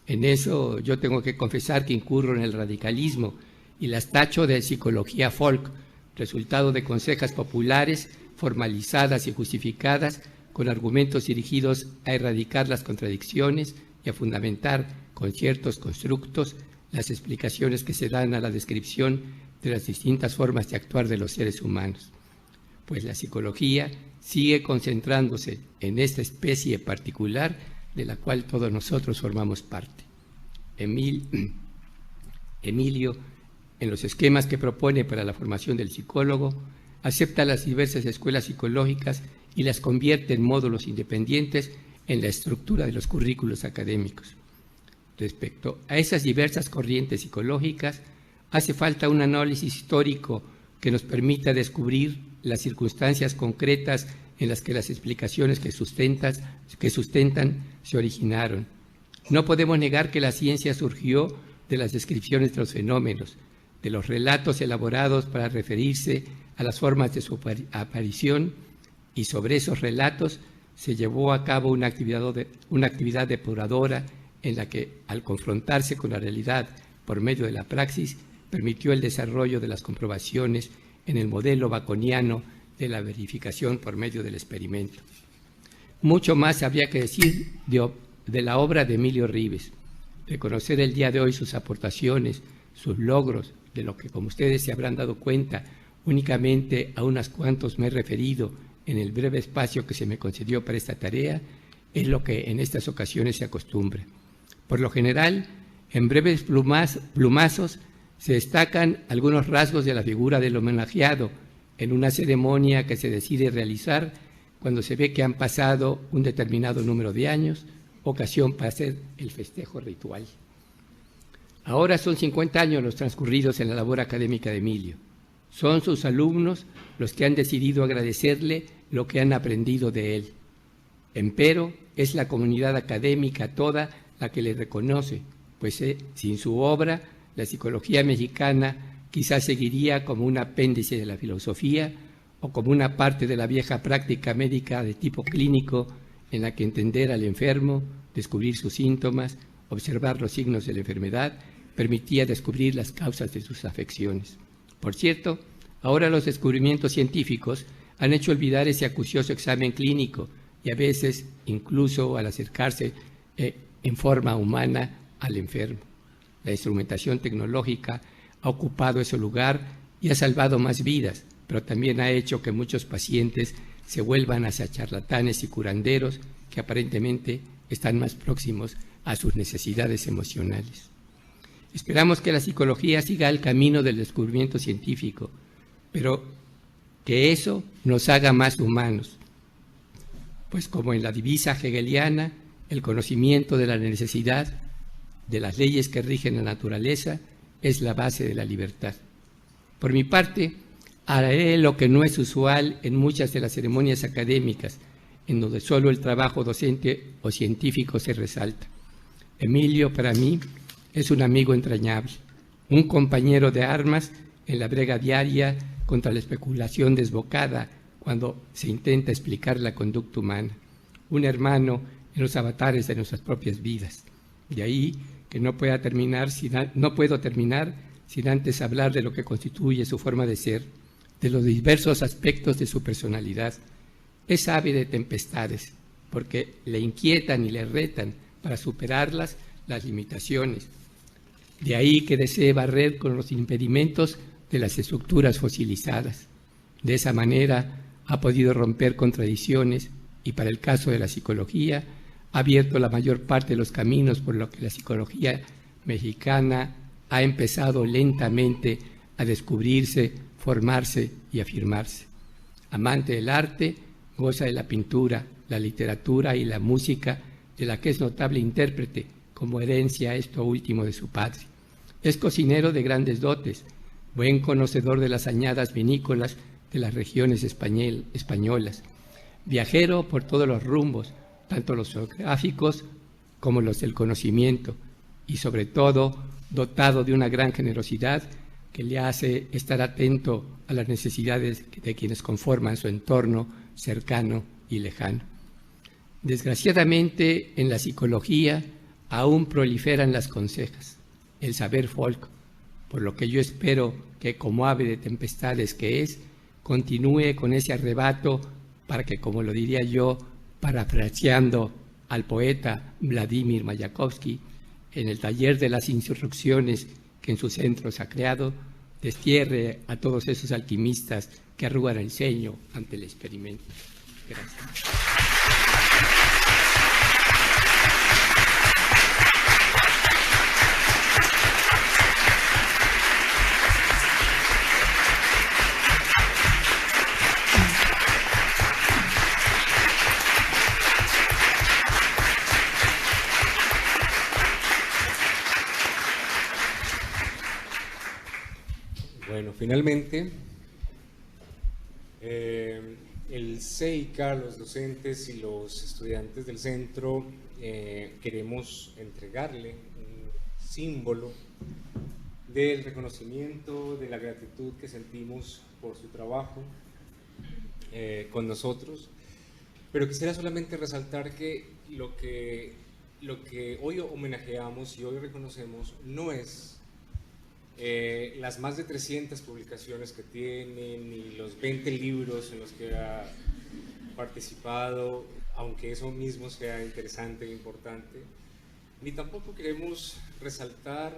En eso yo tengo que confesar que incurro en el radicalismo y las tacho de psicología folk, resultado de consejas populares formalizadas y justificadas con argumentos dirigidos a erradicar las contradicciones y a fundamentar con ciertos constructos las explicaciones que se dan a la descripción de las distintas formas de actuar de los seres humanos. Pues la psicología sigue concentrándose en esta especie particular de la cual todos nosotros formamos parte. Emilio, en los esquemas que propone para la formación del psicólogo, acepta las diversas escuelas psicológicas y las convierte en módulos independientes en la estructura de los currículos académicos. Respecto a esas diversas corrientes psicológicas, hace falta un análisis histórico que nos permita descubrir las circunstancias concretas en las que las explicaciones que sustentan se originaron. No podemos negar que la ciencia surgió de las descripciones de los fenómenos, de los relatos elaborados para referirse a las formas de su aparición, y sobre esos relatos se llevó a cabo una actividad depuradora en la que, al confrontarse con la realidad por medio de la praxis, permitió el desarrollo de las comprobaciones en el modelo baconiano de la verificación por medio del experimento. Mucho más habría que decir de la obra de Emilio Ribes. Reconocer el día de hoy sus aportaciones, sus logros, de lo que, como ustedes se habrán dado cuenta, únicamente a unos cuantos me he referido en el breve espacio que se me concedió para esta tarea, es lo que en estas ocasiones se acostumbra. Por lo general, en breves plumazos se destacan algunos rasgos de la figura del homenajeado en una ceremonia que se decide realizar cuando se ve que han pasado un determinado número de años, ocasión para hacer el festejo ritual. Ahora son 50 años los transcurridos en la labor académica de Emilio. Son sus alumnos los que han decidido agradecerle lo que han aprendido de él. Empero, es la comunidad académica toda la que le reconoce, pues sin su obra, la psicología mexicana quizás seguiría como un apéndice de la filosofía o como una parte de la vieja práctica médica de tipo clínico en la que entender al enfermo, descubrir sus síntomas, observar los signos de la enfermedad, permitía descubrir las causas de sus afecciones. Por cierto, ahora los descubrimientos científicos han hecho olvidar ese acucioso examen clínico y a veces incluso al acercarse en forma humana al enfermo. La instrumentación tecnológica ha ocupado ese lugar y ha salvado más vidas, pero también ha hecho que muchos pacientes se vuelvan hacia charlatanes y curanderos que aparentemente están más próximos a sus necesidades emocionales. Esperamos que la psicología siga el camino del descubrimiento científico, pero que eso nos haga más humanos, pues como en la divisa hegeliana, el conocimiento de la necesidad de las leyes que rigen la naturaleza es la base de la libertad. Por mi parte, haré lo que no es usual en muchas de las ceremonias académicas, en donde solo el trabajo docente o científico se resalta. Emilio, para mí, es un amigo entrañable, un compañero de armas en la brega diaria contra la especulación desbocada cuando se intenta explicar la conducta humana, un hermano en los avatares de nuestras propias vidas. De ahí que no puedo terminar sin antes hablar de lo que constituye su forma de ser, de los diversos aspectos de su personalidad. Es ave de tempestades, porque le inquietan y le retan para superarlas las limitaciones. De ahí que desee barrer con los impedimentos de las estructuras fosilizadas. De esa manera ha podido romper contradicciones y, para el caso de la psicología, ha abierto la mayor parte de los caminos por lo que la psicología mexicana ha empezado lentamente a descubrirse, formarse y afirmarse. Amante del arte, goza de la pintura, la literatura y la música, de la que es notable intérprete, como herencia esto último de su padre. Es cocinero de grandes dotes, buen conocedor de las añadas vinícolas de las regiones españolas, viajero por todos los rumbos, tanto los geográficos como los del conocimiento, y sobre todo dotado de una gran generosidad que le hace estar atento a las necesidades de quienes conforman su entorno cercano y lejano. Desgraciadamente, en la psicología aún proliferan las consejas, el saber folk, por lo que yo espero que, como ave de tempestades que es, continúe con ese arrebato para que, como lo diría yo, parafraseando al poeta Vladimir Mayakovsky, en el taller de las insurrecciones que en sus centros ha creado, destierre a todos esos alquimistas que arrugan el ceño ante el experimento. Gracias. Bueno, finalmente, el CEICA, los docentes y los estudiantes del centro queremos entregarle un símbolo del reconocimiento, de la gratitud que sentimos por su trabajo con nosotros, pero quisiera solamente resaltar que lo que hoy homenajeamos y hoy reconocemos no es las más de 300 publicaciones que tiene, ni los 20 libros en los que ha participado, aunque eso mismo sea interesante e importante, ni tampoco queremos resaltar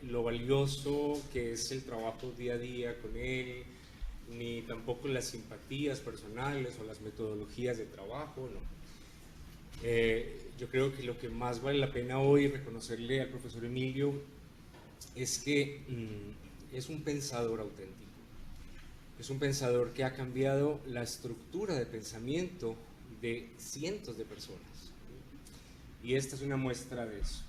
lo valioso que es el trabajo día a día con él, ni tampoco las simpatías personales o las metodologías de trabajo, no. Yo creo que lo que más vale la pena hoy reconocerle al profesor Emilio es que es un pensador auténtico, es un pensador que ha cambiado la estructura de pensamiento de cientos de personas, y esta es una muestra de eso,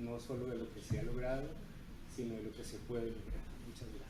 no solo de lo que se ha logrado, sino de lo que se puede lograr. Muchas gracias.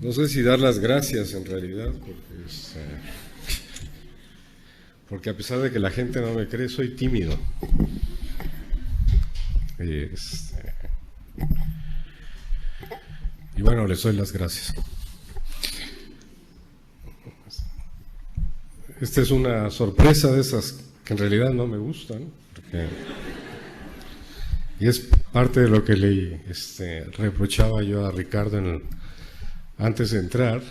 No sé si dar las gracias en realidad, porque a pesar de que la gente no me cree, soy tímido. Y bueno, les doy las gracias. Esta es una sorpresa de esas que en realidad no me gustan, y es parte de lo que le reprochaba yo a Ricardo antes de entrar.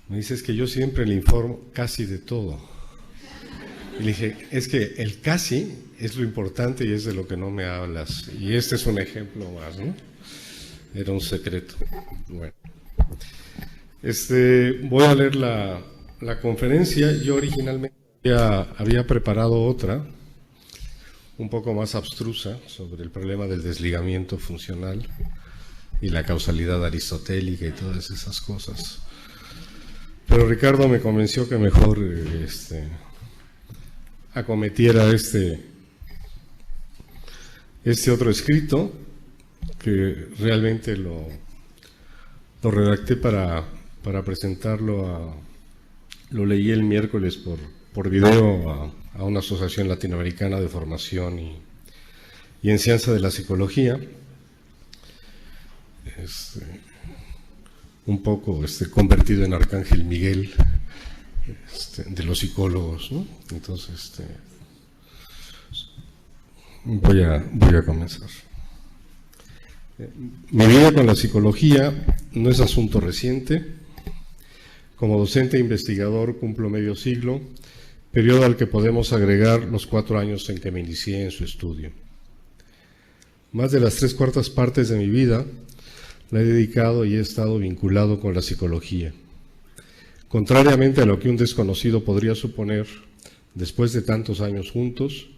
Me dice, es que yo siempre le informo casi de todo. Y le dije, es que el casi es lo importante y es de lo que no me hablas. Y este es un ejemplo más, ¿no? Era un secreto. Bueno. Voy a leer la conferencia. Yo originalmente había preparado otra, un poco más abstrusa, sobre el problema del desligamiento funcional y la causalidad aristotélica y todas esas cosas. Pero Ricardo me convenció que mejor acometiera este otro escrito, que realmente lo redacté para presentarlo lo leí el miércoles por video a una asociación latinoamericana de formación y enseñanza de la psicología. Un poco convertido en Arcángel Miguel de los psicólogos, ¿no? Entonces, voy a comenzar. Mi vida con la psicología no es asunto reciente. Como docente e investigador cumplo medio siglo, periodo al que podemos agregar los 4 años en que me inicié en su estudio. Más de las 3/4 partes de mi vida la he dedicado y he estado vinculado con la psicología. Contrariamente a lo que un desconocido podría suponer, después de tantos años juntos,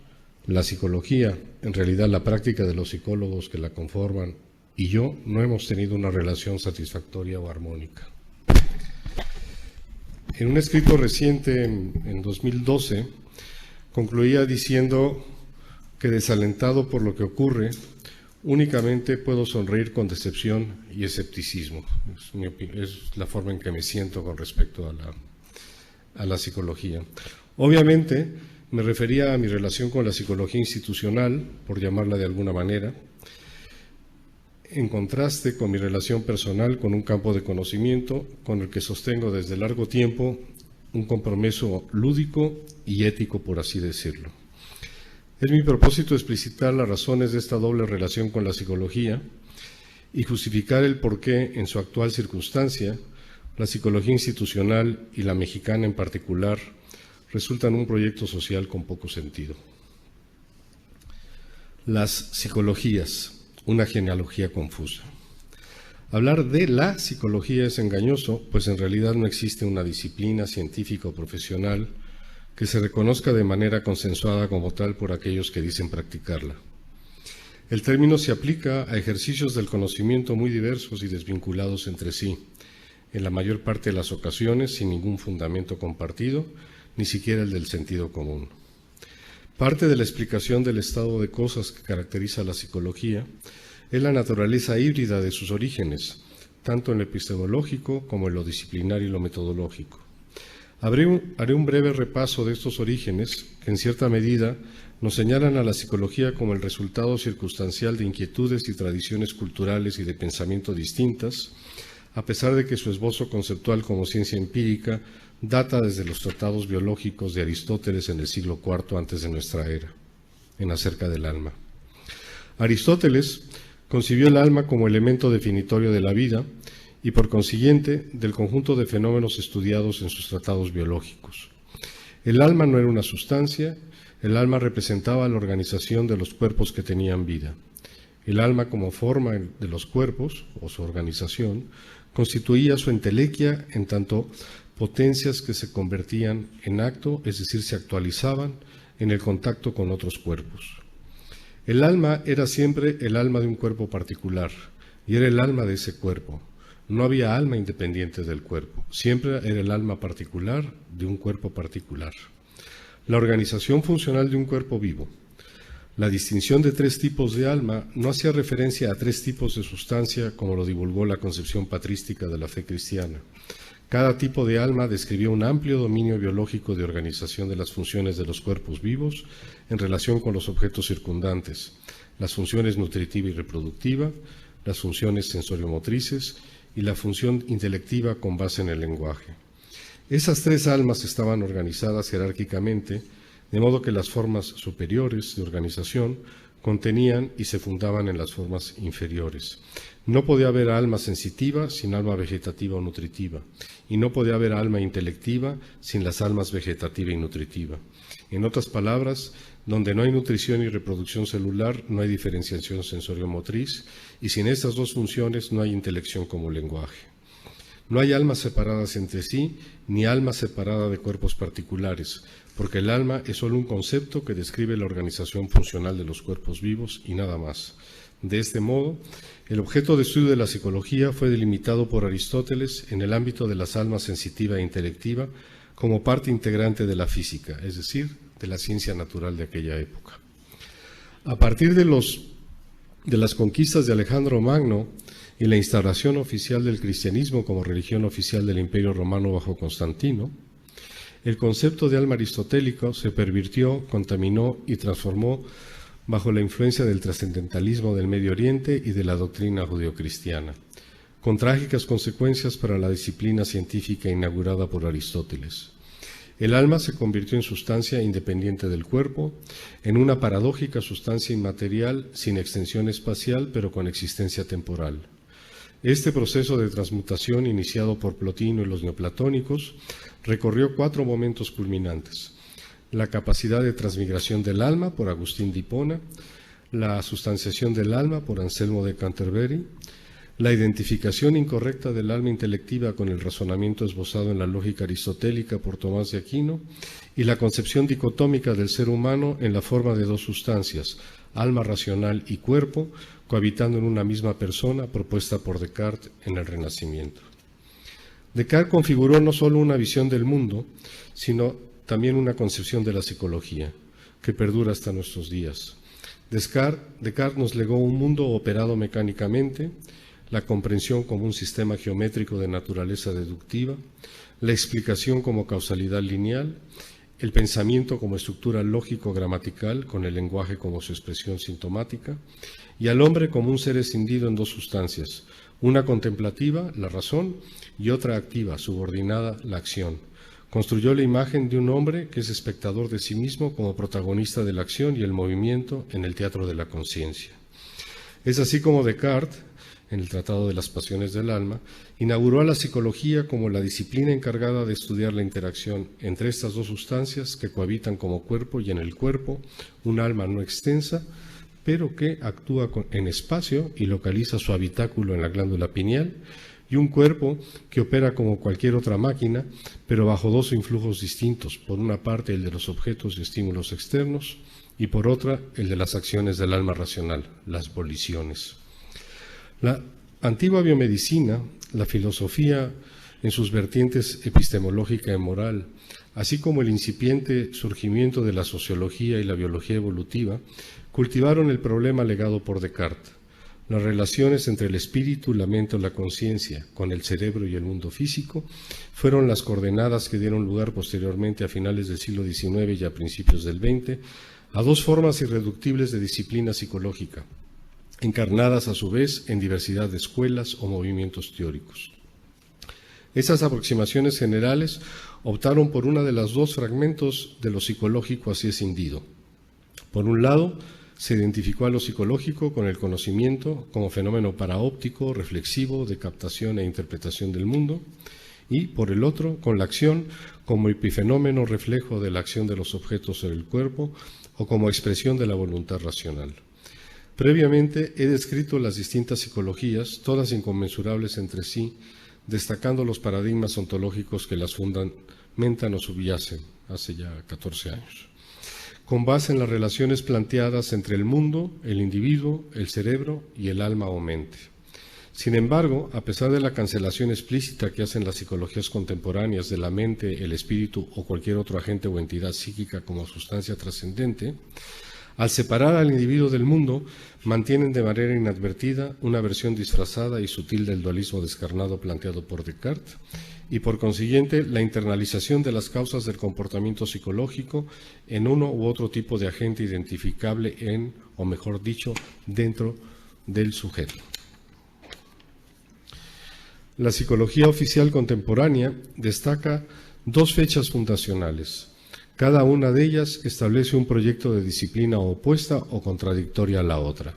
la psicología, en realidad la práctica de los psicólogos que la conforman y yo no hemos tenido una relación satisfactoria o armónica. En un escrito reciente, en 2012, concluía diciendo que desalentado por lo que ocurre, únicamente puedo sonreír con decepción y escepticismo. Es la forma en que me siento con respecto a la psicología. Obviamente, me refería a mi relación con la psicología institucional, por llamarla de alguna manera, en contraste con mi relación personal con un campo de conocimiento con el que sostengo desde largo tiempo un compromiso lúdico y ético, por así decirlo. Es mi propósito explicitar las razones de esta doble relación con la psicología y justificar el por qué, en su actual circunstancia, la psicología institucional y la mexicana en particular resultan un proyecto social con poco sentido. Las psicologías, una genealogía confusa. Hablar de la psicología es engañoso, pues en realidad no existe una disciplina científica o profesional que se reconozca de manera consensuada como tal por aquellos que dicen practicarla. El término se aplica a ejercicios del conocimiento muy diversos y desvinculados entre sí, en la mayor parte de las ocasiones sin ningún fundamento compartido, ni siquiera el del sentido común. Parte de la explicación del estado de cosas que caracteriza a la psicología es la naturaleza híbrida de sus orígenes, tanto en lo epistemológico como en lo disciplinario y lo metodológico. Haré un breve repaso de estos orígenes que en cierta medida nos señalan a la psicología como el resultado circunstancial de inquietudes y tradiciones culturales y de pensamiento distintas, a pesar de que su esbozo conceptual como ciencia empírica data desde los tratados biológicos de Aristóteles en el siglo IV antes de nuestra era, en Acerca del alma. Aristóteles concibió el alma como elemento definitorio de la vida y por consiguiente del conjunto de fenómenos estudiados en sus tratados biológicos. El alma no era una sustancia, el alma representaba la organización de los cuerpos que tenían vida. El alma como forma de los cuerpos, o su organización, constituía su entelequia en tanto potencias que se convertían en acto, es decir, se actualizaban en el contacto con otros cuerpos. El alma era siempre el alma de un cuerpo particular y era el alma de ese cuerpo. No había alma independiente del cuerpo, siempre era el alma particular de un cuerpo particular. La organización funcional de un cuerpo vivo. La distinción de 3 tipos de alma no hacía referencia a 3 tipos de sustancia como lo divulgó la concepción patrística de la fe cristiana. Cada tipo de alma describió un amplio dominio biológico de organización de las funciones de los cuerpos vivos en relación con los objetos circundantes, las funciones nutritiva y reproductiva, las funciones sensoriomotrices y la función intelectiva con base en el lenguaje. Esas 3 almas estaban organizadas jerárquicamente, de modo que las formas superiores de organización contenían y se fundaban en las formas inferiores. No podía haber alma sensitiva sin alma vegetativa o nutritiva, y no podía haber alma intelectiva sin las almas vegetativa y nutritiva. En otras palabras, donde no hay nutrición y reproducción celular, no hay diferenciación sensoriomotriz, y sin estas 2 funciones no hay intelección como lenguaje. No hay almas separadas entre sí, ni alma separada de cuerpos particulares, porque el alma es solo un concepto que describe la organización funcional de los cuerpos vivos y nada más. De este modo, el objeto de estudio de la psicología fue delimitado por Aristóteles en el ámbito de las almas sensitiva e intelectiva como parte integrante de la física, es decir, de la ciencia natural de aquella época. A partir de las conquistas de Alejandro Magno y la instauración oficial del cristianismo como religión oficial del Imperio Romano bajo Constantino, el concepto de alma aristotélico se pervirtió, contaminó y transformó bajo la influencia del trascendentalismo del Medio Oriente y de la doctrina judeocristiana, con trágicas consecuencias para la disciplina científica inaugurada por Aristóteles. El alma se convirtió en sustancia independiente del cuerpo, en una paradójica sustancia inmaterial sin extensión espacial pero con existencia temporal. Este proceso de transmutación, iniciado por Plotino y los neoplatónicos, recorrió 4 momentos culminantes: la capacidad de transmigración del alma por Agustín de Hipona, la sustanciación del alma por Anselmo de Canterbury, la identificación incorrecta del alma intelectiva con el razonamiento esbozado en la lógica aristotélica por Tomás de Aquino y la concepción dicotómica del ser humano en la forma de 2 sustancias, alma racional y cuerpo, cohabitando en una misma persona, propuesta por Descartes en el Renacimiento. Descartes configuró no solo una visión del mundo, sino también una concepción de la psicología, que perdura hasta nuestros días. Descartes nos legó un mundo operado mecánicamente, la comprensión como un sistema geométrico de naturaleza deductiva, la explicación como causalidad lineal, el pensamiento como estructura lógico-gramatical, con el lenguaje como su expresión sintomática, y al hombre como un ser escindido en 2 sustancias, una contemplativa, la razón, y otra activa, subordinada, la acción. Construyó la imagen de un hombre que es espectador de sí mismo como protagonista de la acción y el movimiento en el teatro de la conciencia. Es así como Descartes, en el Tratado de las Pasiones del Alma, inauguró a la psicología como la disciplina encargada de estudiar la interacción entre estas 2 sustancias que cohabitan como cuerpo y en el cuerpo, un alma no extensa, pero que actúa en espacio y localiza su habitáculo en la glándula pineal, y un cuerpo que opera como cualquier otra máquina, pero bajo 2 influjos distintos, por una parte el de los objetos y estímulos externos, y por otra el de las acciones del alma racional, las voliciones. La antigua biomedicina, la filosofía en sus vertientes epistemológica y moral, así como el incipiente surgimiento de la sociología y la biología evolutiva, cultivaron el problema legado por Descartes: las relaciones entre el espíritu, la mente o la conciencia con el cerebro y el mundo físico fueron las coordenadas que dieron lugar posteriormente, a finales del siglo XIX y a principios del XX, a 2 formas irreductibles de disciplina psicológica, encarnadas a su vez en diversidad de escuelas o movimientos teóricos. Esas aproximaciones generales optaron por una de las 2 fragmentos de lo psicológico así escindido. Por un lado, se identificó a lo psicológico con el conocimiento como fenómeno paraóptico, reflexivo, de captación e interpretación del mundo, y por el otro, con la acción como epifenómeno reflejo de la acción de los objetos en el cuerpo o como expresión de la voluntad racional. Previamente he descrito las distintas psicologías, todas inconmensurables entre sí, destacando los paradigmas ontológicos que las fundamentan o subyacen hace ya 14 años, con base en las relaciones planteadas entre el mundo, el individuo, el cerebro y el alma o mente. Sin embargo, a pesar de la cancelación explícita que hacen las psicologías contemporáneas de la mente, el espíritu o cualquier otro agente o entidad psíquica como sustancia trascendente, al separar al individuo del mundo, mantienen de manera inadvertida una versión disfrazada y sutil del dualismo descarnado planteado por Descartes, y por consiguiente la internalización de las causas del comportamiento psicológico en uno u otro tipo de agente identificable en, o mejor dicho, dentro del sujeto. La psicología oficial contemporánea destaca 2 fechas fundacionales. Cada una de ellas establece un proyecto de disciplina opuesta o contradictoria a la otra.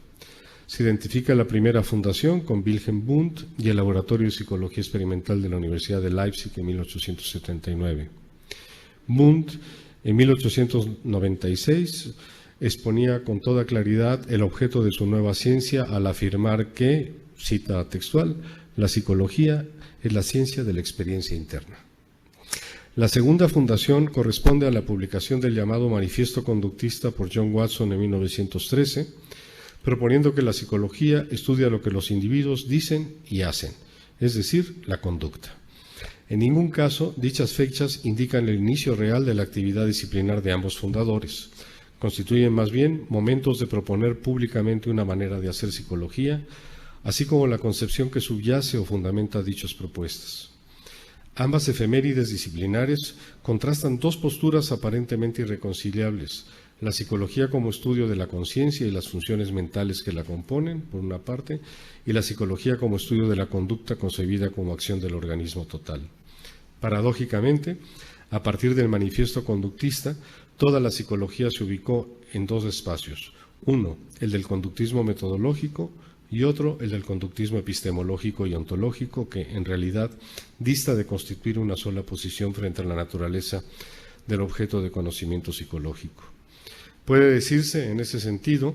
Se identifica la primera fundación con Wilhelm Wundt y el Laboratorio de Psicología Experimental de la Universidad de Leipzig en 1879. Wundt, en 1896, exponía con toda claridad el objeto de su nueva ciencia al afirmar que, cita textual, la psicología es la ciencia de la experiencia interna. La segunda fundación corresponde a la publicación del llamado Manifiesto Conductista por John Watson en 1913, proponiendo que la psicología estudia lo que los individuos dicen y hacen, es decir, la conducta. En ningún caso, dichas fechas indican el inicio real de la actividad disciplinar de ambos fundadores. Constituyen más bien momentos de proponer públicamente una manera de hacer psicología, así como la concepción que subyace o fundamenta dichas propuestas. Ambas efemérides disciplinares contrastan dos posturas aparentemente irreconciliables: la psicología como estudio de la conciencia y las funciones mentales que la componen, por una parte, y la psicología como estudio de la conducta concebida como acción del organismo total. Paradójicamente, a partir del manifiesto conductista, toda la psicología se ubicó en dos espacios: uno, el del conductismo metodológico, y otro, el del conductismo epistemológico y ontológico, que en realidad dista de constituir una sola posición frente a la naturaleza del objeto de conocimiento psicológico. Puede decirse, en ese sentido,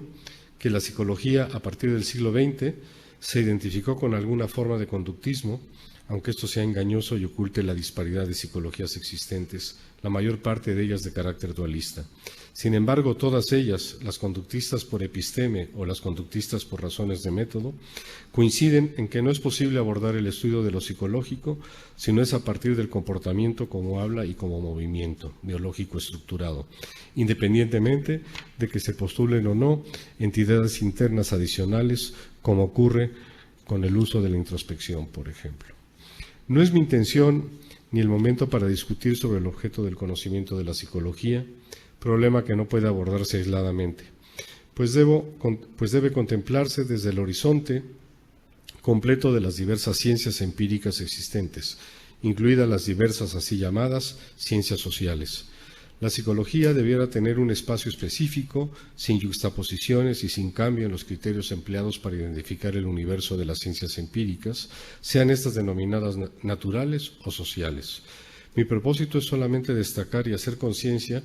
que la psicología, a partir del siglo XX, se identificó con alguna forma de conductismo, aunque esto sea engañoso y oculte la disparidad de psicologías existentes, la mayor parte de ellas de carácter dualista. Sin embargo, todas ellas, las conductistas por episteme o las conductistas por razones de método, coinciden en que no es posible abordar el estudio de lo psicológico si no es a partir del comportamiento como habla y como movimiento biológico estructurado, independientemente de que se postulen o no entidades internas adicionales, como ocurre con el uso de la introspección, por ejemplo. No es mi intención ni el momento para discutir sobre el objeto del conocimiento de la psicología, problema que no puede abordarse aisladamente, pues debe contemplarse desde el horizonte completo de las diversas ciencias empíricas existentes, incluidas las diversas así llamadas ciencias sociales. La psicología debiera tener un espacio específico, sin yuxtaposiciones y sin cambio en los criterios empleados para identificar el universo de las ciencias empíricas, sean estas denominadas naturales o sociales. Mi propósito es solamente destacar y hacer conciencia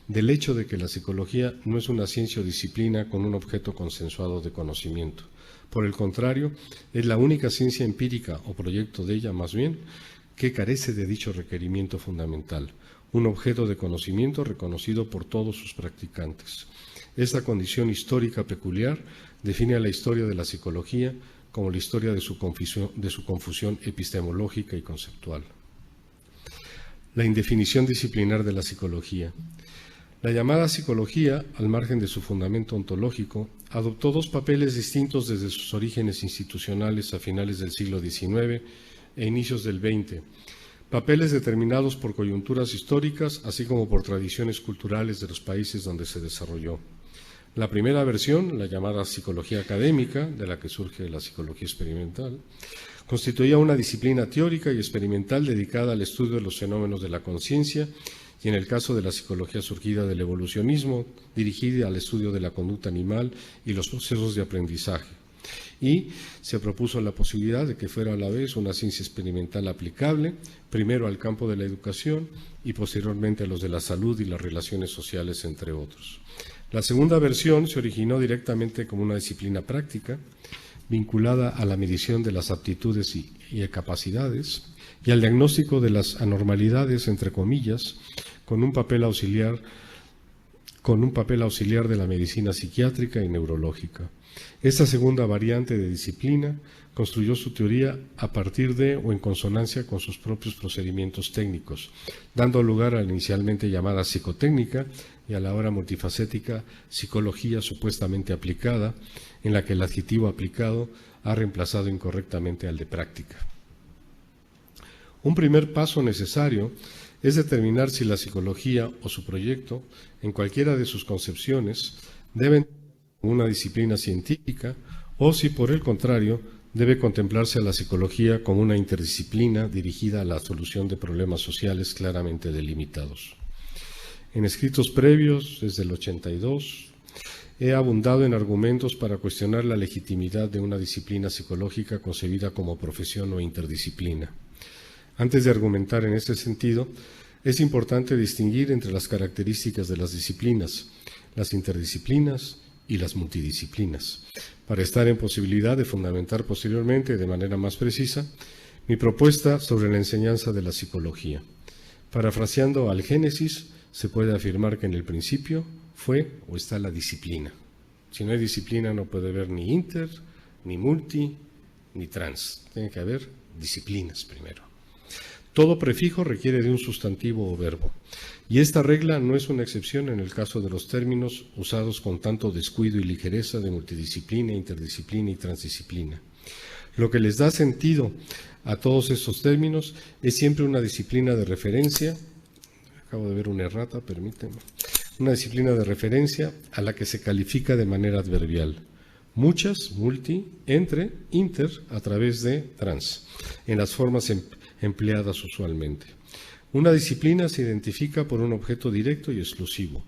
del hecho de que la psicología no es una ciencia o disciplina con un objeto consensuado de conocimiento. Por el contrario, es la única ciencia empírica o proyecto de ella, más bien, que carece de dicho requerimiento fundamental, un objeto de conocimiento reconocido por todos sus practicantes. Esta condición histórica peculiar define a la historia de la psicología como la historia de su confusión epistemológica y conceptual. La indefinición disciplinar de la psicología. La llamada psicología, al margen de su fundamento ontológico, adoptó dos papeles distintos desde sus orígenes institucionales a finales del siglo XIX e inicios del XX, papeles determinados por coyunturas históricas, así como por tradiciones culturales de los países donde se desarrolló. La primera versión, la llamada psicología académica, de la que surge la psicología experimental, constituía una disciplina teórica y experimental dedicada al estudio de los fenómenos de la conciencia y, en el caso de la psicología surgida del evolucionismo, dirigida al estudio de la conducta animal y los procesos de aprendizaje. Y se propuso la posibilidad de que fuera a la vez una ciencia experimental aplicable, primero al campo de la educación y posteriormente a los de la salud y las relaciones sociales, entre otros. La segunda versión se originó directamente como una disciplina práctica, vinculada a la medición de las aptitudes y capacidades y al diagnóstico de las anormalidades, entre comillas, con un papel auxiliar de la medicina psiquiátrica y neurológica. Esta segunda variante de disciplina construyó su teoría a partir de o en consonancia con sus propios procedimientos técnicos, dando lugar a la inicialmente llamada psicotécnica y a la ahora multifacética psicología supuestamente aplicada, en la que el adjetivo aplicado ha reemplazado incorrectamente al de práctica. Un primer paso necesario es determinar si la psicología o su proyecto, en cualquiera de sus concepciones, deben ser una disciplina científica o si, por el contrario, debe contemplarse a la psicología como una interdisciplina dirigida a la solución de problemas sociales claramente delimitados. En escritos previos, desde el 82, he abundado en argumentos para cuestionar la legitimidad de una disciplina psicológica concebida como profesión o interdisciplina. Antes de argumentar en este sentido, es importante distinguir entre las características de las disciplinas, las interdisciplinas y las multidisciplinas, para estar en posibilidad de fundamentar posteriormente, de manera más precisa, mi propuesta sobre la enseñanza de la psicología. Parafraseando al Génesis, se puede afirmar que en el principio fue o está la disciplina. Si no hay disciplina no puede haber ni inter, ni multi, ni trans. Tiene que haber disciplinas primero. Todo prefijo requiere de un sustantivo o verbo, y esta regla no es una excepción en el caso de los términos usados con tanto descuido y ligereza de multidisciplina, interdisciplina y transdisciplina. Lo que les da sentido a todos estos términos es siempre una disciplina de referencia. Acabo de ver una errata, permítanme. Una disciplina de referencia a la que se califica de manera adverbial. Muchas, multi, entre, inter, a través de, trans, en las formas empleadas usualmente. Una disciplina se identifica por un objeto directo y exclusivo.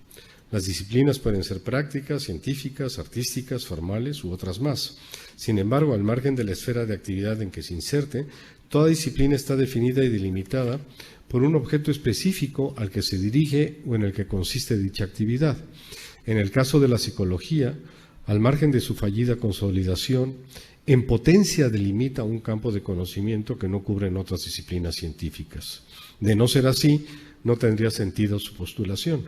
Las disciplinas pueden ser prácticas, científicas, artísticas, formales u otras más. Sin embargo, al margen de la esfera de actividad en que se inserte, toda disciplina está definida y delimitada por un objeto específico al que se dirige o en el que consiste dicha actividad. En el caso de la psicología, al margen de su fallida consolidación, en potencia delimita un campo de conocimiento que no cubren otras disciplinas científicas. De no ser así, no tendría sentido su postulación.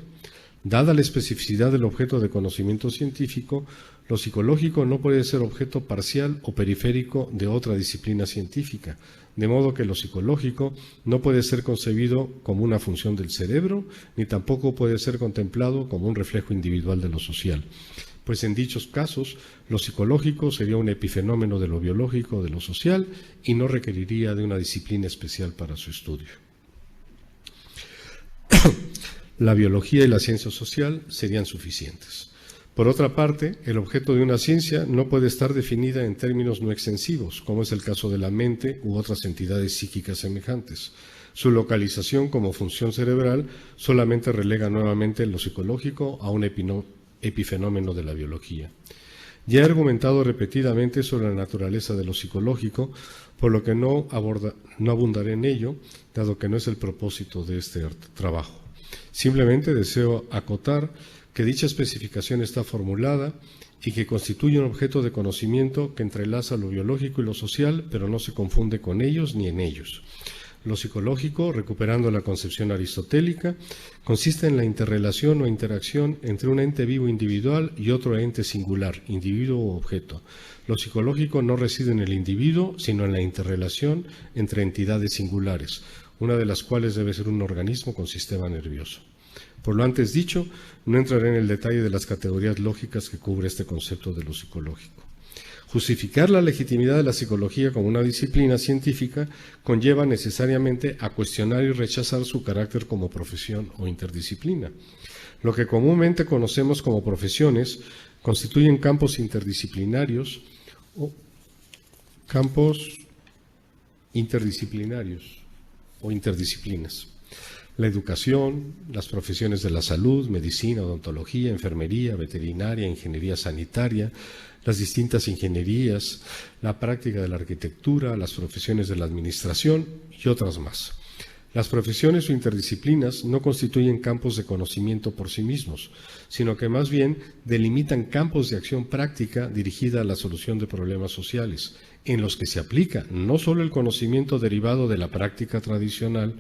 Dada la especificidad del objeto de conocimiento científico, lo psicológico no puede ser objeto parcial o periférico de otra disciplina científica, de modo que lo psicológico no puede ser concebido como una función del cerebro, ni tampoco puede ser contemplado como un reflejo individual de lo social. Pues en dichos casos, lo psicológico sería un epifenómeno de lo biológico o de lo social y no requeriría de una disciplina especial para su estudio. La biología y la ciencia social serían suficientes. Por otra parte, el objeto de una ciencia no puede estar definida en términos no extensivos, como es el caso de la mente u otras entidades psíquicas semejantes. Su localización como función cerebral solamente relega nuevamente lo psicológico a un epifenómeno de la biología. Ya he argumentado repetidamente sobre la naturaleza de lo psicológico, por lo que no abundaré en ello, dado que no es el propósito de este trabajo. Simplemente deseo acotar que dicha especificación está formulada y que constituye un objeto de conocimiento que entrelaza lo biológico y lo social, pero no se confunde con ellos ni en ellos. Lo psicológico, recuperando la concepción aristotélica, consiste en la interrelación o interacción entre un ente vivo individual y otro ente singular, individuo o objeto. Lo psicológico no reside en el individuo, sino en la interrelación entre entidades singulares, una de las cuales debe ser un organismo con sistema nervioso. Por lo antes dicho, no entraré en el detalle de las categorías lógicas que cubre este concepto de lo psicológico. Justificar la legitimidad de la psicología como una disciplina científica conlleva necesariamente a cuestionar y rechazar su carácter como profesión o interdisciplina. Lo que comúnmente conocemos como profesiones constituyen campos interdisciplinarios o campos interdisciplinarios o interdisciplinas. La educación, las profesiones de la salud, medicina, odontología, enfermería, veterinaria, ingeniería sanitaria, las distintas ingenierías, la práctica de la arquitectura, las profesiones de la administración y otras más. Las profesiones o interdisciplinas no constituyen campos de conocimiento por sí mismos, sino que más bien delimitan campos de acción práctica dirigida a la solución de problemas sociales, en los que se aplica no solo el conocimiento derivado de la práctica tradicional,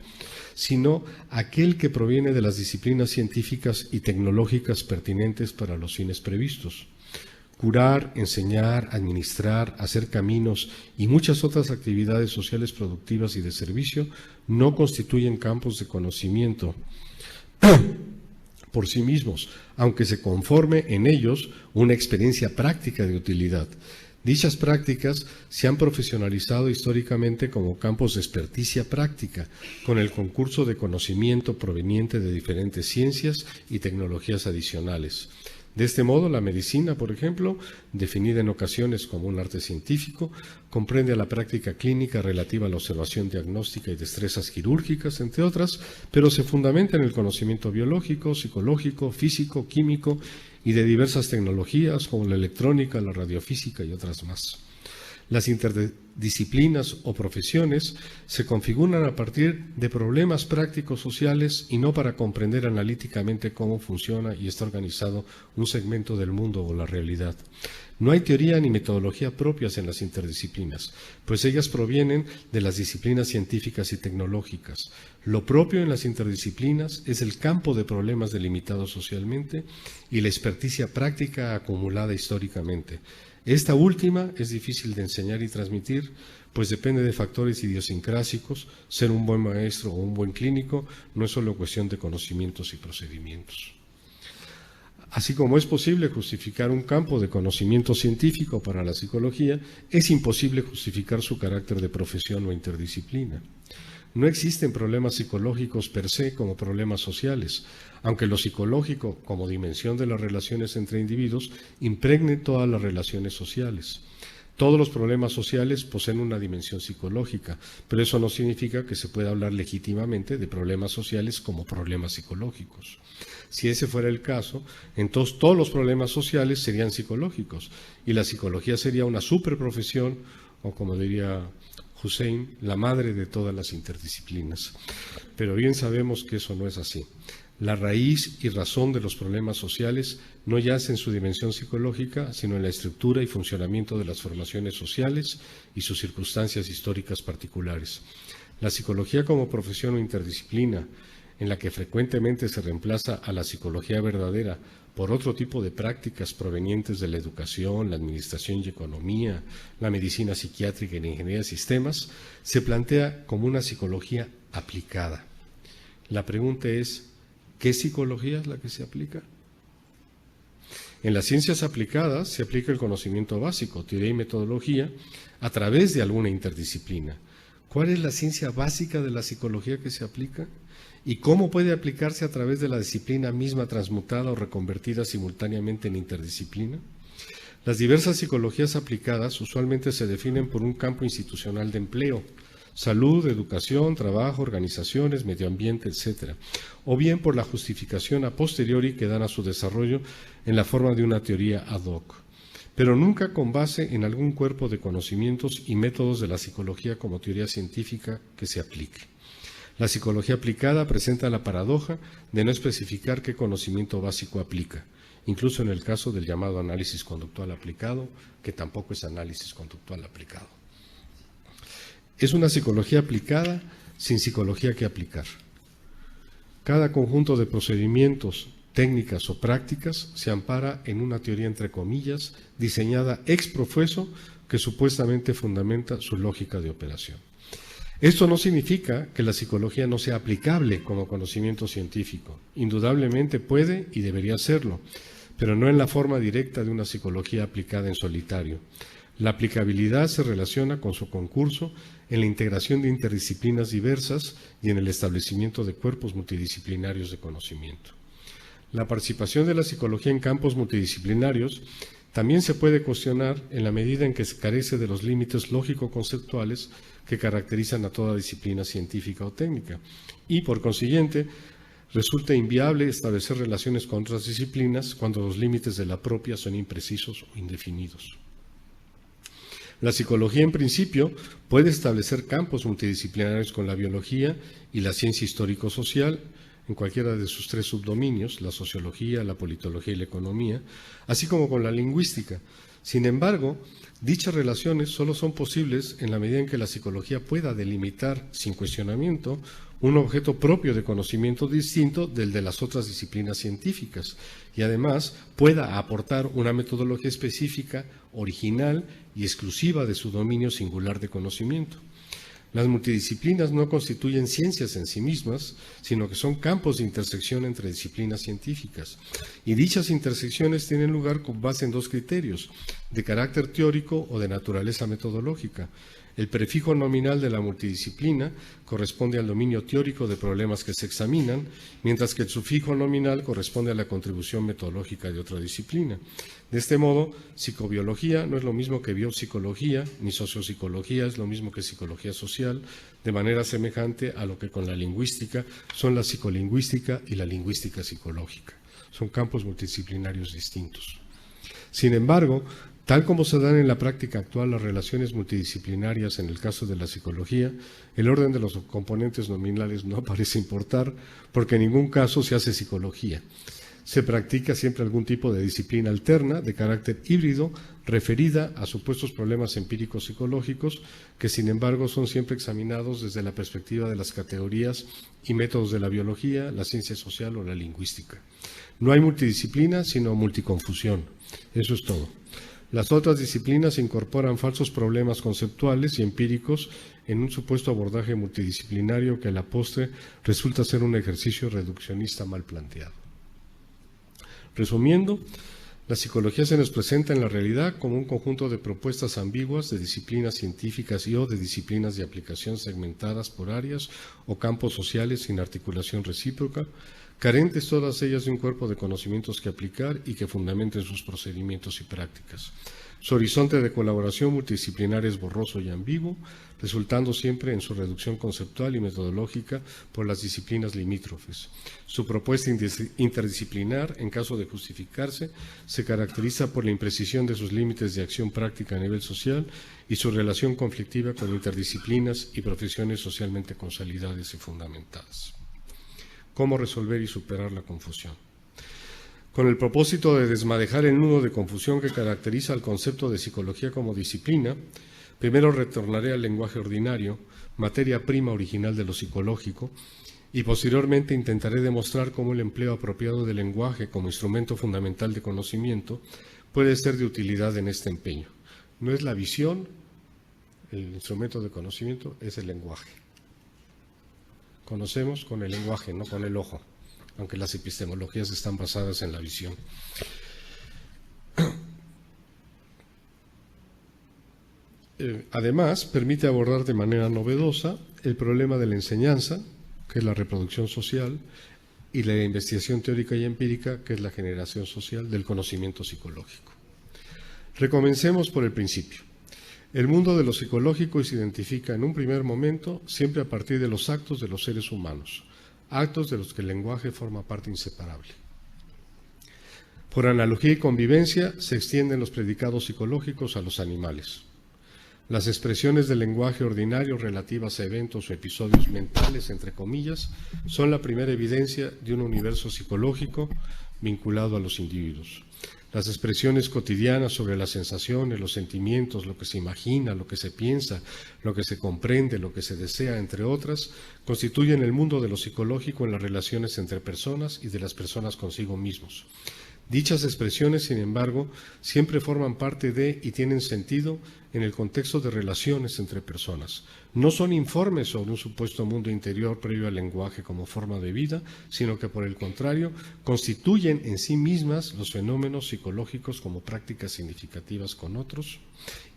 sino aquel que proviene de las disciplinas científicas y tecnológicas pertinentes para los fines previstos. Curar, enseñar, administrar, hacer caminos y muchas otras actividades sociales productivas y de servicio no constituyen campos de conocimiento por sí mismos, aunque se conforme en ellos una experiencia práctica de utilidad. Dichas prácticas se han profesionalizado históricamente como campos de experticia práctica, con el concurso de conocimiento proveniente de diferentes ciencias y tecnologías adicionales. De este modo, la medicina, por ejemplo, definida en ocasiones como un arte científico, comprende a la práctica clínica relativa a la observación diagnóstica y destrezas quirúrgicas, entre otras, pero se fundamenta en el conocimiento biológico, psicológico, físico, químico y de diversas tecnologías como la electrónica, la radiofísica y otras más. Las interdisciplinas o profesiones se configuran a partir de problemas prácticos sociales y no para comprender analíticamente cómo funciona y está organizado un segmento del mundo o la realidad. No hay teoría ni metodología propias en las interdisciplinas, pues ellas provienen de las disciplinas científicas y tecnológicas. Lo propio en las interdisciplinas es el campo de problemas delimitados socialmente y la experticia práctica acumulada históricamente. Esta última es difícil de enseñar y transmitir, pues depende de factores idiosincrásicos. Ser un buen maestro o un buen clínico no es solo cuestión de conocimientos y procedimientos. Así como es posible justificar un campo de conocimiento científico para la psicología, es imposible justificar su carácter de profesión o interdisciplina. No existen problemas psicológicos per se como problemas sociales, aunque lo psicológico, como dimensión de las relaciones entre individuos, impregne todas las relaciones sociales. Todos los problemas sociales poseen una dimensión psicológica, pero eso no significa que se pueda hablar legítimamente de problemas sociales como problemas psicológicos. Si ese fuera el caso, entonces todos los problemas sociales serían psicológicos y la psicología sería una superprofesión, o como diría Hussein, la madre de todas las interdisciplinas. Pero bien sabemos que eso no es así. La raíz y razón de los problemas sociales no yace en su dimensión psicológica, sino en la estructura y funcionamiento de las formaciones sociales y sus circunstancias históricas particulares. La psicología como profesión o interdisciplina, en la que frecuentemente se reemplaza a la psicología verdadera por otro tipo de prácticas provenientes de la educación, la administración y economía, la medicina psiquiátrica y la ingeniería de sistemas, se plantea como una psicología aplicada. La pregunta es, ¿qué psicología es la que se aplica? En las ciencias aplicadas se aplica el conocimiento básico, teoría y metodología, a través de alguna interdisciplina. ¿Cuál es la ciencia básica de la psicología que se aplica? ¿Y cómo puede aplicarse a través de la disciplina misma transmutada o reconvertida simultáneamente en interdisciplina? Las diversas psicologías aplicadas usualmente se definen por un campo institucional de empleo, salud, educación, trabajo, organizaciones, medio ambiente, etc., o bien por la justificación a posteriori que dan a su desarrollo en la forma de una teoría ad hoc, pero nunca con base en algún cuerpo de conocimientos y métodos de la psicología como teoría científica que se aplique. La psicología aplicada presenta la paradoja de no especificar qué conocimiento básico aplica, incluso en el caso del llamado análisis conductual aplicado, que tampoco es análisis conductual aplicado. Es una psicología aplicada sin psicología que aplicar. Cada conjunto de procedimientos, técnicas o prácticas se ampara en una teoría entre comillas diseñada ex profeso que supuestamente fundamenta su lógica de operación. Esto no significa que la psicología no sea aplicable como conocimiento científico. Indudablemente puede y debería serlo, pero no en la forma directa de una psicología aplicada en solitario. La aplicabilidad se relaciona con su concurso en la integración de interdisciplinas diversas y en el establecimiento de cuerpos multidisciplinarios de conocimiento. La participación de la psicología en campos multidisciplinarios también se puede cuestionar en la medida en que se carece de los límites lógico-conceptuales que caracterizan a toda disciplina científica o técnica y, por consiguiente, resulta inviable establecer relaciones con otras disciplinas cuando los límites de la propia son imprecisos o indefinidos. La psicología, en principio, puede establecer campos multidisciplinarios con la biología y la ciencia histórico-social, en cualquiera de sus tres subdominios, la sociología, la politología y la economía, así como con la lingüística. Sin embargo, dichas relaciones solo son posibles en la medida en que la psicología pueda delimitar, sin cuestionamiento, un objeto propio de conocimiento distinto del de las otras disciplinas científicas y además pueda aportar una metodología específica, original y exclusiva de su dominio singular de conocimiento. Las multidisciplinas no constituyen ciencias en sí mismas, sino que son campos de intersección entre disciplinas científicas. Y dichas intersecciones tienen lugar con base en dos criterios, de carácter teórico o de naturaleza metodológica. El prefijo nominal de la multidisciplina corresponde al dominio teórico de problemas que se examinan, mientras que el sufijo nominal corresponde a la contribución metodológica de otra disciplina. De este modo, psicobiología no es lo mismo que biopsicología, ni sociopsicología es lo mismo que psicología social, de manera semejante a lo que con la lingüística son la psicolingüística y la lingüística psicológica. Son campos multidisciplinarios distintos. Sin embargo, tal como se dan en la práctica actual las relaciones multidisciplinarias en el caso de la psicología, el orden de los componentes nominales no parece importar porque en ningún caso se hace psicología. Se practica siempre algún tipo de disciplina alterna de carácter híbrido referida a supuestos problemas empíricos psicológicos que sin embargo son siempre examinados desde la perspectiva de las categorías y métodos de la biología, la ciencia social o la lingüística. No hay multidisciplina sino multiconfusión. Eso es todo. Las otras disciplinas incorporan falsos problemas conceptuales y empíricos en un supuesto abordaje multidisciplinario que a la postre resulta ser un ejercicio reduccionista mal planteado. Resumiendo, la psicología se nos presenta en la realidad como un conjunto de propuestas ambiguas de disciplinas científicas y o de disciplinas de aplicación segmentadas por áreas o campos sociales sin articulación recíproca, carentes todas ellas de un cuerpo de conocimientos que aplicar y que fundamenten sus procedimientos y prácticas. Su horizonte de colaboración multidisciplinar es borroso y ambiguo, resultando siempre en su reducción conceptual y metodológica por las disciplinas limítrofes. Su propuesta interdisciplinar, en caso de justificarse, se caracteriza por la imprecisión de sus límites de acción práctica a nivel social y su relación conflictiva con interdisciplinas y profesiones socialmente consolidadas y fundamentadas. ¿Cómo resolver y superar la confusión? Con el propósito de desmadejar el nudo de confusión que caracteriza al concepto de psicología como disciplina, primero retornaré al lenguaje ordinario, materia prima original de lo psicológico, y posteriormente intentaré demostrar cómo el empleo apropiado del lenguaje como instrumento fundamental de conocimiento puede ser de utilidad en este empeño. No es la visión el instrumento de conocimiento, es el lenguaje. Conocemos con el lenguaje, no con el ojo, aunque las epistemologías están basadas en la visión. Además, permite abordar de manera novedosa el problema de la enseñanza, que es la reproducción social, y la investigación teórica y empírica, que es la generación social del conocimiento psicológico. Recomencemos por el principio. El mundo de lo psicológico se identifica en un primer momento siempre a partir de los actos de los seres humanos, actos de los que el lenguaje forma parte inseparable. Por analogía y convivencia se extienden los predicados psicológicos a los animales. Las expresiones del lenguaje ordinario relativas a eventos o episodios mentales, entre comillas, son la primera evidencia de un universo psicológico vinculado a los individuos. Las expresiones cotidianas sobre las sensaciones, los sentimientos, lo que se imagina, lo que se piensa, lo que se comprende, lo que se desea, entre otras, constituyen el mundo de lo psicológico en las relaciones entre personas y de las personas consigo mismos. Dichas expresiones, sin embargo, siempre forman parte de y tienen sentido en el contexto de relaciones entre personas. No son informes sobre un supuesto mundo interior previo al lenguaje como forma de vida, sino que, por el contrario, constituyen en sí mismas los fenómenos psicológicos como prácticas significativas con otros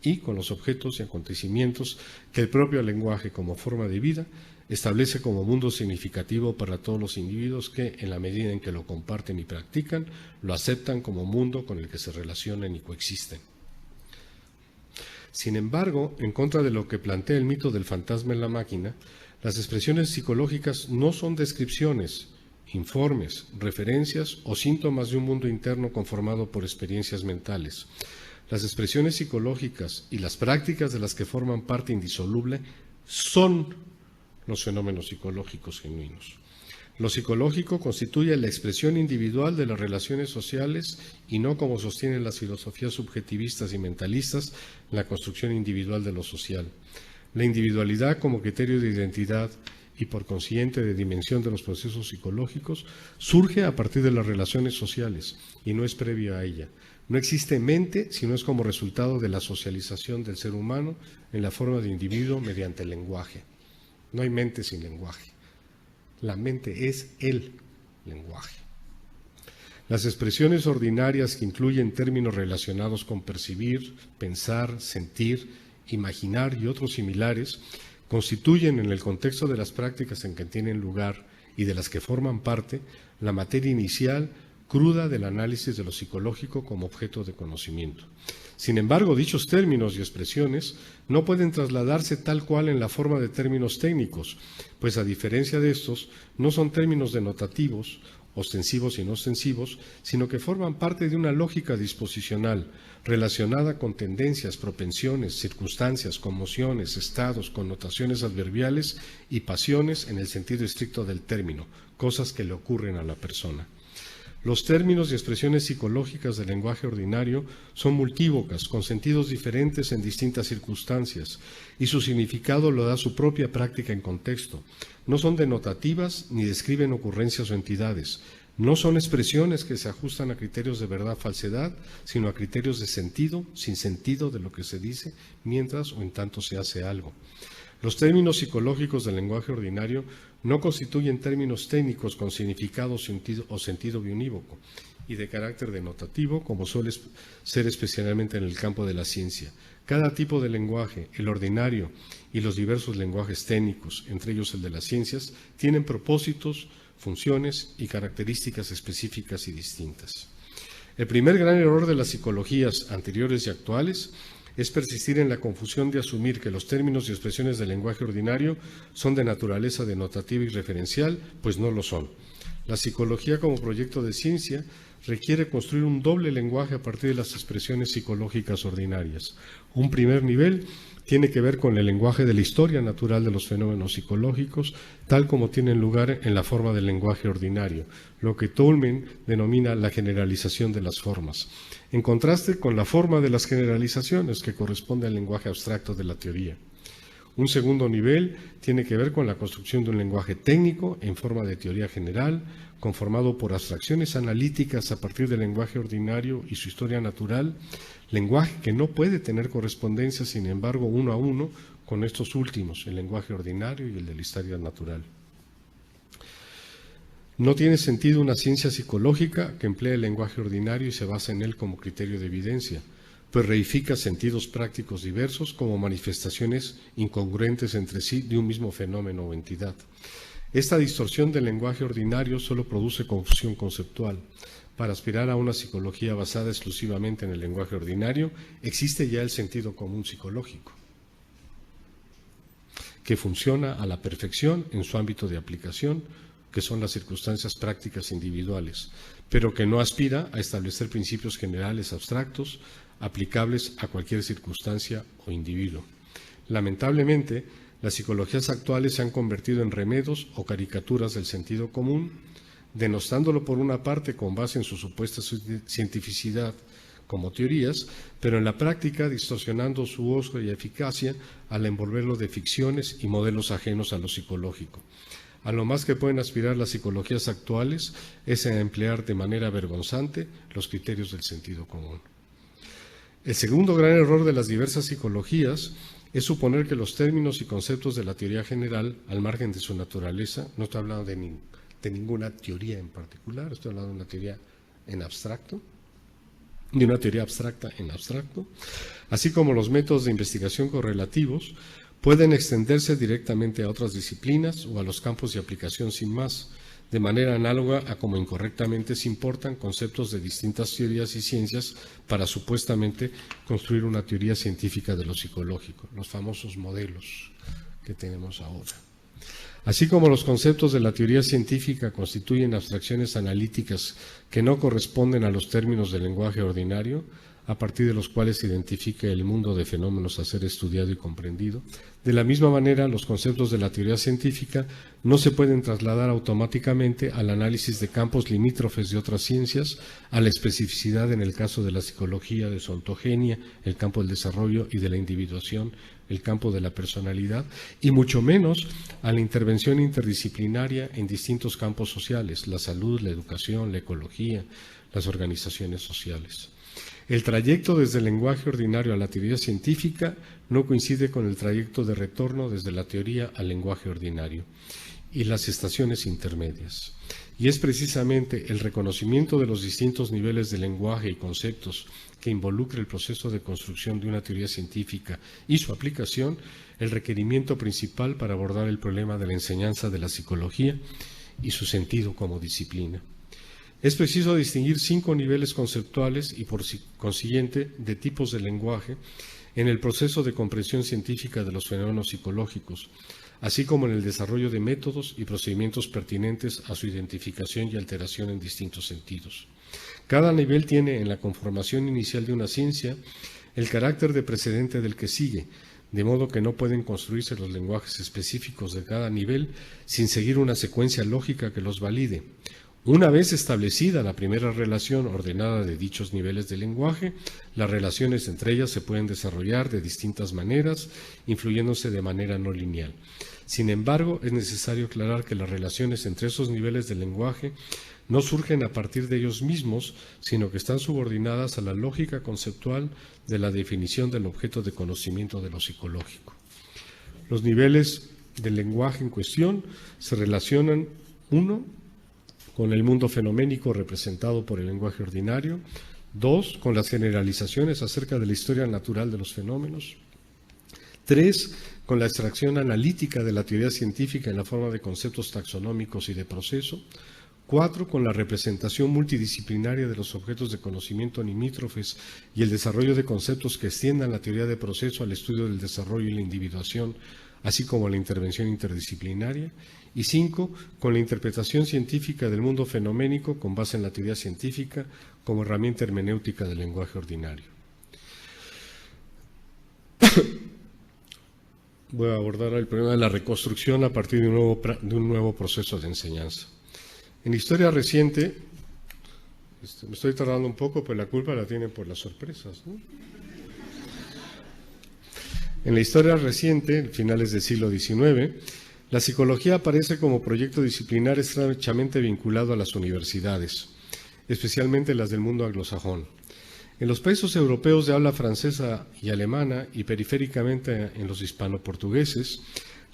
y con los objetos y acontecimientos que el propio lenguaje como forma de vida establece como mundo significativo para todos los individuos que, en la medida en que lo comparten y practican, lo aceptan como mundo con el que se relacionan y coexisten. Sin embargo, en contra de lo que plantea el mito del fantasma en la máquina, las expresiones psicológicas no son descripciones, informes, referencias o síntomas de un mundo interno conformado por experiencias mentales. Las expresiones psicológicas y las prácticas de las que forman parte indisoluble son los fenómenos psicológicos genuinos. Lo psicológico constituye la expresión individual de las relaciones sociales y no, como sostienen las filosofías subjetivistas y mentalistas, la construcción individual de lo social. La individualidad como criterio de identidad y por consiguiente de dimensión de los procesos psicológicos surge a partir de las relaciones sociales y no es previo a ella. No existe mente sino es como resultado de la socialización del ser humano en la forma de individuo mediante el lenguaje. No hay mente sin lenguaje. La mente es el lenguaje. Las expresiones ordinarias que incluyen términos relacionados con percibir, pensar, sentir, imaginar y otros similares, constituyen en el contexto de las prácticas en que tienen lugar y de las que forman parte, la materia inicial cruda del análisis de lo psicológico como objeto de conocimiento. Sin embargo, dichos términos y expresiones no pueden trasladarse tal cual en la forma de términos técnicos, pues a diferencia de estos, no son términos denotativos, ostensivos y no ostensivos, sino que forman parte de una lógica disposicional relacionada con tendencias, propensiones, circunstancias, conmociones, estados, connotaciones adverbiales y pasiones en el sentido estricto del término, cosas que le ocurren a la persona. Los términos y expresiones psicológicas del lenguaje ordinario son multívocas, con sentidos diferentes en distintas circunstancias, y su significado lo da su propia práctica en contexto. No son denotativas ni describen ocurrencias o entidades. No son expresiones que se ajustan a criterios de verdad-falsedad, sino a criterios de sentido, sin sentido de lo que se dice, mientras o en tanto se hace algo. Los términos psicológicos del lenguaje ordinario no constituyen términos técnicos con significado o sentido biunívoco y de carácter denotativo, como suele ser especialmente en el campo de la ciencia. Cada tipo de lenguaje, el ordinario y los diversos lenguajes técnicos, entre ellos el de las ciencias, tienen propósitos, funciones y características específicas y distintas. El primer gran error de las psicologías anteriores y actuales es persistir en la confusión de asumir que los términos y expresiones del lenguaje ordinario son de naturaleza denotativa y referencial, pues no lo son. La psicología como proyecto de ciencia requiere construir un doble lenguaje a partir de las expresiones psicológicas ordinarias. Un primer nivel tiene que ver con el lenguaje de la historia natural de los fenómenos psicológicos, tal como tienen lugar en la forma del lenguaje ordinario, lo que Tolman denomina la generalización de las formas, en contraste con la forma de las generalizaciones que corresponde al lenguaje abstracto de la teoría. Un segundo nivel tiene que ver con la construcción de un lenguaje técnico en forma de teoría general, conformado por abstracciones analíticas a partir del lenguaje ordinario y su historia natural, lenguaje que no puede tener correspondencia, sin embargo, uno a uno con estos últimos, el lenguaje ordinario y el de la historia natural. No tiene sentido una ciencia psicológica que emplea el lenguaje ordinario y se basa en él como criterio de evidencia, pues reifica sentidos prácticos diversos como manifestaciones incongruentes entre sí de un mismo fenómeno o entidad. Esta distorsión del lenguaje ordinario solo produce confusión conceptual. Para aspirar a una psicología basada exclusivamente en el lenguaje ordinario, existe ya el sentido común psicológico, que funciona a la perfección en su ámbito de aplicación, que son las circunstancias prácticas individuales, pero que no aspira a establecer principios generales abstractos aplicables a cualquier circunstancia o individuo. Lamentablemente, las psicologías actuales se han convertido en remedos o caricaturas del sentido común, denostándolo por una parte con base en su supuesta cientificidad como teorías, pero en la práctica distorsionando su uso y eficacia al envolverlo de ficciones y modelos ajenos a lo psicológico. A lo más que pueden aspirar las psicologías actuales es a emplear de manera vergonzante los criterios del sentido común. El segundo gran error de las diversas psicologías es suponer que los términos y conceptos de la teoría general, al margen de su naturaleza, no estoy hablando de ninguna teoría en particular, estoy hablando de una teoría en abstracto, de una teoría abstracta en abstracto, así como los métodos de investigación correlativos, pueden extenderse directamente a otras disciplinas o a los campos de aplicación sin más, de manera análoga a como incorrectamente se importan conceptos de distintas teorías y ciencias para supuestamente construir una teoría científica de lo psicológico, los famosos modelos que tenemos ahora. Así como los conceptos de la teoría científica constituyen abstracciones analíticas que no corresponden a los términos del lenguaje ordinario, a partir de los cuales se identifica el mundo de fenómenos a ser estudiado y comprendido. De la misma manera, los conceptos de la teoría científica no se pueden trasladar automáticamente al análisis de campos limítrofes de otras ciencias, a la especificidad en el caso de la psicología, de su ontogenia, el campo del desarrollo y de la individuación, el campo de la personalidad, y mucho menos a la intervención interdisciplinaria en distintos campos sociales, la salud, la educación, la ecología, las organizaciones sociales. El trayecto desde el lenguaje ordinario a la teoría científica no coincide con el trayecto de retorno desde la teoría al lenguaje ordinario y las estaciones intermedias. Y es precisamente el reconocimiento de los distintos niveles de lenguaje y conceptos que involucra el proceso de construcción de una teoría científica y su aplicación el requerimiento principal para abordar el problema de la enseñanza de la psicología y su sentido como disciplina. Es preciso distinguir 5 niveles conceptuales y, por consiguiente, de tipos de lenguaje en el proceso de comprensión científica de los fenómenos psicológicos, así como en el desarrollo de métodos y procedimientos pertinentes a su identificación y alteración en distintos sentidos. Cada nivel tiene, en la conformación inicial de una ciencia, el carácter de precedente del que sigue, de modo que no pueden construirse los lenguajes específicos de cada nivel sin seguir una secuencia lógica que los valide. Una vez establecida la primera relación ordenada de dichos niveles de lenguaje, las relaciones entre ellas se pueden desarrollar de distintas maneras, influyéndose de manera no lineal. Sin embargo, es necesario aclarar que las relaciones entre esos niveles de lenguaje no surgen a partir de ellos mismos, sino que están subordinadas a la lógica conceptual de la definición del objeto de conocimiento de lo psicológico. Los niveles del lenguaje en cuestión se relacionan, 1, con el mundo fenoménico representado por el lenguaje ordinario, 2, con las generalizaciones acerca de la historia natural de los fenómenos, 3, con la extracción analítica de la teoría científica en la forma de conceptos taxonómicos y de proceso, 4, con la representación multidisciplinaria de los objetos de conocimiento limítrofes y el desarrollo de conceptos que extiendan la teoría de proceso al estudio del desarrollo y la individuación, así como la intervención interdisciplinaria, y 5, con la interpretación científica del mundo fenoménico con base en la teoría científica como herramienta hermenéutica del lenguaje ordinario. Voy a abordar el problema de la reconstrucción a partir de un nuevo proceso de enseñanza. En la historia reciente, me estoy tardando un poco, pero la culpa la tienen por las sorpresas, ¿no? En la historia reciente, finales del siglo XIX, la psicología aparece como proyecto disciplinar estrechamente vinculado a las universidades, especialmente las del mundo anglosajón. En los países europeos de habla francesa y alemana, y periféricamente en los hispano-portugueses,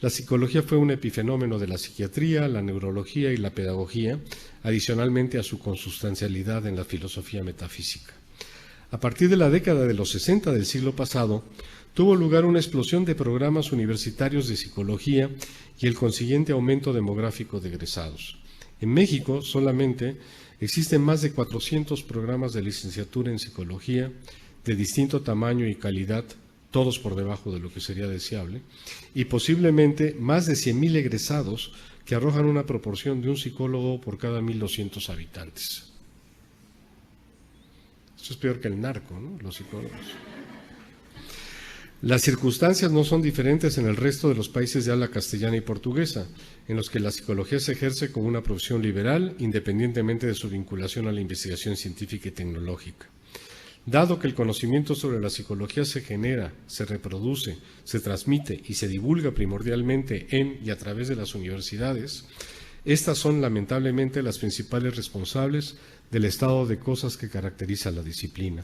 la psicología fue un epifenómeno de la psiquiatría, la neurología y la pedagogía, adicionalmente a su consustancialidad en la filosofía metafísica. A partir de la década de los 60 del siglo pasado, tuvo lugar una explosión de programas universitarios de psicología y el consiguiente aumento demográfico de egresados. En México solamente existen más de 400 programas de licenciatura en psicología de distinto tamaño y calidad, todos por debajo de lo que sería deseable, y posiblemente más de 100,000 egresados que arrojan una proporción de un psicólogo por cada 1,200 habitantes. Esto es peor que el narco, ¿no? Los psicólogos. Las circunstancias no son diferentes en el resto de los países de habla castellana y portuguesa, en los que la psicología se ejerce como una profesión liberal, independientemente de su vinculación a la investigación científica y tecnológica. Dado que el conocimiento sobre la psicología se genera, se reproduce, se transmite y se divulga primordialmente en y a través de las universidades, estas son lamentablemente las principales responsables del estado de cosas que caracteriza la disciplina.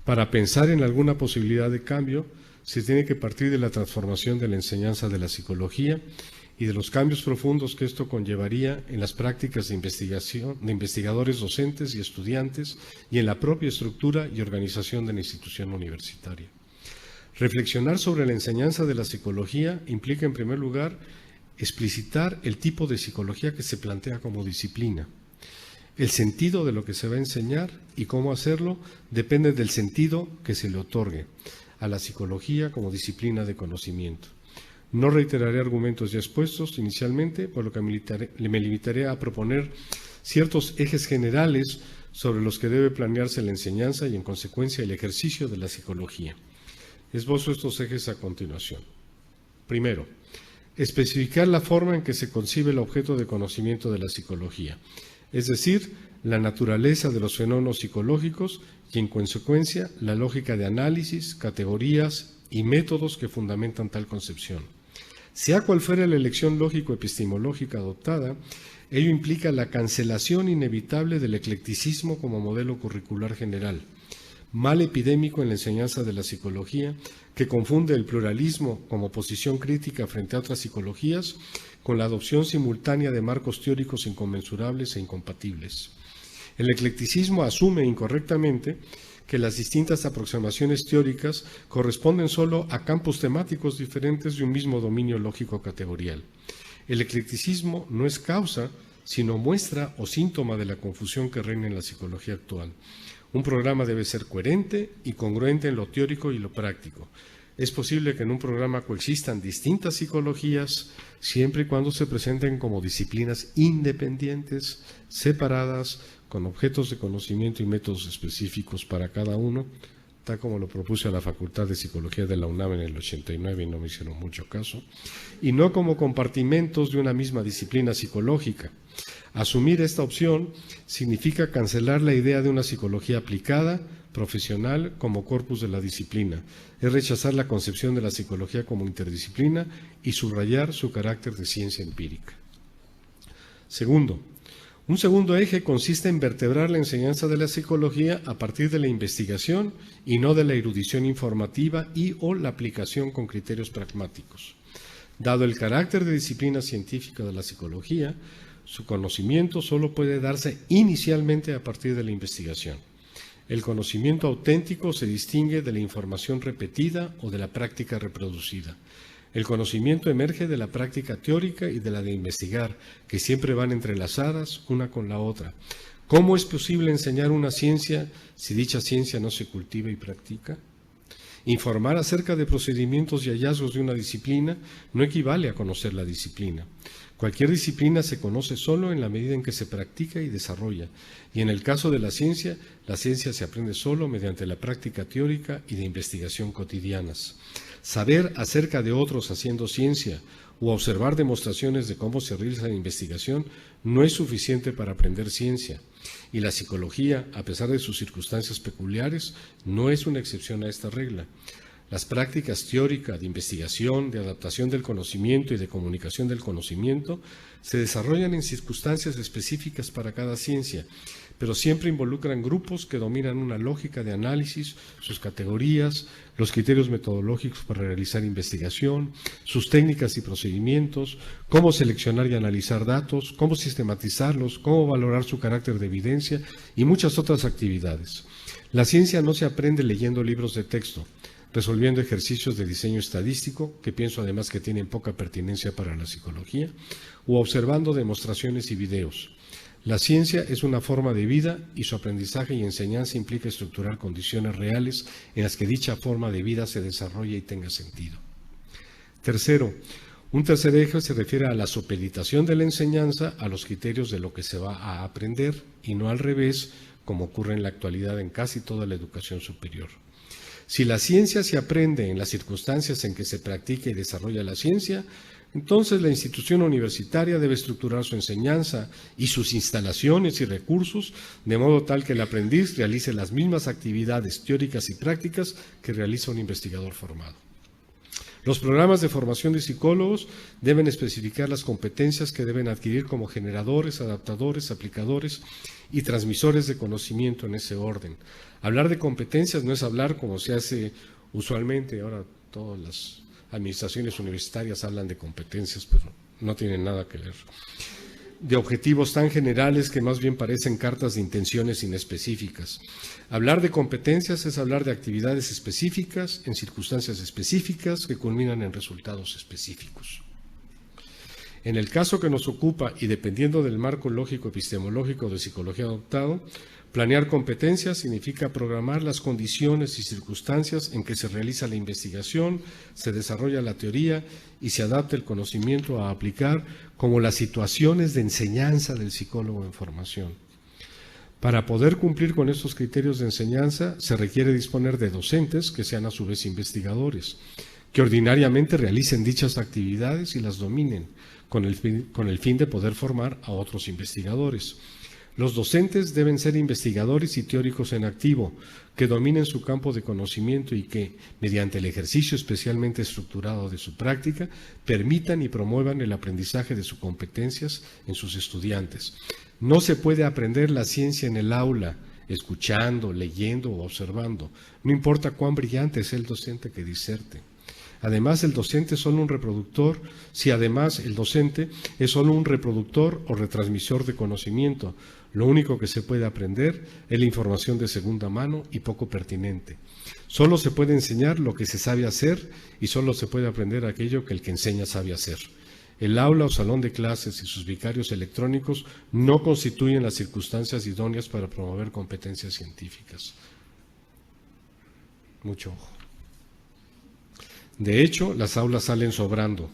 Para pensar en alguna posibilidad de cambio, se tiene que partir de la transformación de la enseñanza de la psicología y de los cambios profundos que esto conllevaría en las prácticas de investigación de investigadores docentes y estudiantes y en la propia estructura y organización de la institución universitaria. Reflexionar sobre la enseñanza de la psicología implica, en primer lugar, explicitar el tipo de psicología que se plantea como disciplina. El sentido de lo que se va a enseñar y cómo hacerlo depende del sentido que se le otorgue a la psicología como disciplina de conocimiento. No reiteraré argumentos ya expuestos inicialmente, por lo que me limitaré a proponer ciertos ejes generales sobre los que debe planearse la enseñanza y, en consecuencia, el ejercicio de la psicología. Esbozo estos ejes a continuación. Primero, especificar la forma en que se concibe el objeto de conocimiento de la psicología, es decir, la naturaleza de los fenómenos psicológicos y, en consecuencia, la lógica de análisis, categorías y métodos que fundamentan tal concepción. Sea cual fuera la elección lógico-epistemológica adoptada, ello implica la cancelación inevitable del eclecticismo como modelo curricular general, mal epidémico en la enseñanza de la psicología, que confunde el pluralismo como posición crítica frente a otras psicologías con la adopción simultánea de marcos teóricos inconmensurables e incompatibles. El eclecticismo asume incorrectamente que las distintas aproximaciones teóricas corresponden solo a campos temáticos diferentes de un mismo dominio lógico-categorial. El eclecticismo no es causa, sino muestra o síntoma de la confusión que reina en la psicología actual. Un programa debe ser coherente y congruente en lo teórico y lo práctico. Es posible que en un programa coexistan distintas psicologías siempre y cuando se presenten como disciplinas independientes, separadas, con objetos de conocimiento y métodos específicos para cada uno, tal como lo propuse a la Facultad de Psicología de la UNAM en el 89 y no me hicieron mucho caso, y no como compartimentos de una misma disciplina psicológica. Asumir esta opción significa cancelar la idea de una psicología aplicada, profesional, como corpus de la disciplina. Es rechazar la concepción de la psicología como interdisciplina y subrayar su carácter de ciencia empírica. Segundo, un segundo eje consiste en vertebrar la enseñanza de la psicología a partir de la investigación y no de la erudición informativa y o la aplicación con criterios pragmáticos. Dado el carácter de disciplina científica de la psicología, su conocimiento solo puede darse inicialmente a partir de la investigación. El conocimiento auténtico se distingue de la información repetida o de la práctica reproducida. El conocimiento emerge de la práctica teórica y de la de investigar, que siempre van entrelazadas una con la otra. ¿Cómo es posible enseñar una ciencia si dicha ciencia no se cultiva y practica? Informar acerca de procedimientos y hallazgos de una disciplina no equivale a conocer la disciplina. Cualquier disciplina se conoce solo en la medida en que se practica y desarrolla, y en el caso de la ciencia se aprende solo mediante la práctica teórica y de investigación cotidianas. Saber acerca de otros haciendo ciencia o observar demostraciones de cómo se realiza la investigación no es suficiente para aprender ciencia, y la psicología, a pesar de sus circunstancias peculiares, no es una excepción a esta regla. Las prácticas teóricas de investigación, de adaptación del conocimiento y de comunicación del conocimiento se desarrollan en circunstancias específicas para cada ciencia, pero siempre involucran grupos que dominan una lógica de análisis, sus categorías, los criterios metodológicos para realizar investigación, sus técnicas y procedimientos, cómo seleccionar y analizar datos, cómo sistematizarlos, cómo valorar su carácter de evidencia y muchas otras actividades. La ciencia no se aprende leyendo libros de texto, resolviendo ejercicios de diseño estadístico, que pienso además que tienen poca pertinencia para la psicología, o observando demostraciones y videos. La ciencia es una forma de vida y su aprendizaje y enseñanza implica estructurar condiciones reales en las que dicha forma de vida se desarrolle y tenga sentido. Tercero, un tercer eje se refiere a la supeditación de la enseñanza a los criterios de lo que se va a aprender y no al revés, como ocurre en la actualidad en casi toda la educación superior. Si la ciencia se aprende en las circunstancias en que se practica y desarrolla la ciencia, entonces la institución universitaria debe estructurar su enseñanza y sus instalaciones y recursos de modo tal que el aprendiz realice las mismas actividades teóricas y prácticas que realiza un investigador formado. Los programas de formación de psicólogos deben especificar las competencias que deben adquirir como generadores, adaptadores, aplicadores y transmisores de conocimiento en ese orden. Hablar de competencias no es hablar como se hace usualmente, ahora todas las administraciones universitarias hablan de competencias, pero no tienen nada que ver. De objetivos tan generales que más bien parecen cartas de intenciones inespecíficas. Hablar de competencias es hablar de actividades específicas, en circunstancias específicas, que culminan en resultados específicos. En el caso que nos ocupa, y dependiendo del marco lógico epistemológico de psicología adoptado, planear competencias significa programar las condiciones y circunstancias en que se realiza la investigación, se desarrolla la teoría y se adapta el conocimiento a aplicar, como las situaciones de enseñanza del psicólogo en formación. Para poder cumplir con estos criterios de enseñanza, se requiere disponer de docentes que sean a su vez investigadores, que ordinariamente realicen dichas actividades y las dominen, con el fin de poder formar a otros investigadores. Los docentes deben ser investigadores y teóricos en activo, que dominen su campo de conocimiento y que, mediante el ejercicio especialmente estructurado de su práctica, permitan y promuevan el aprendizaje de sus competencias en sus estudiantes. No se puede aprender la ciencia en el aula, escuchando, leyendo o observando, no importa cuán brillante sea el docente que diserte. Además, el docente es solo un reproductor, el docente es solo un reproductor o retransmisor de conocimiento. Lo único que se puede aprender es la información de segunda mano y poco pertinente. Solo se puede enseñar lo que se sabe hacer y solo se puede aprender aquello que el que enseña sabe hacer. El aula o salón de clases y sus vicarios electrónicos no constituyen las circunstancias idóneas para promover competencias científicas. Mucho ojo. De hecho, las aulas salen sobrando.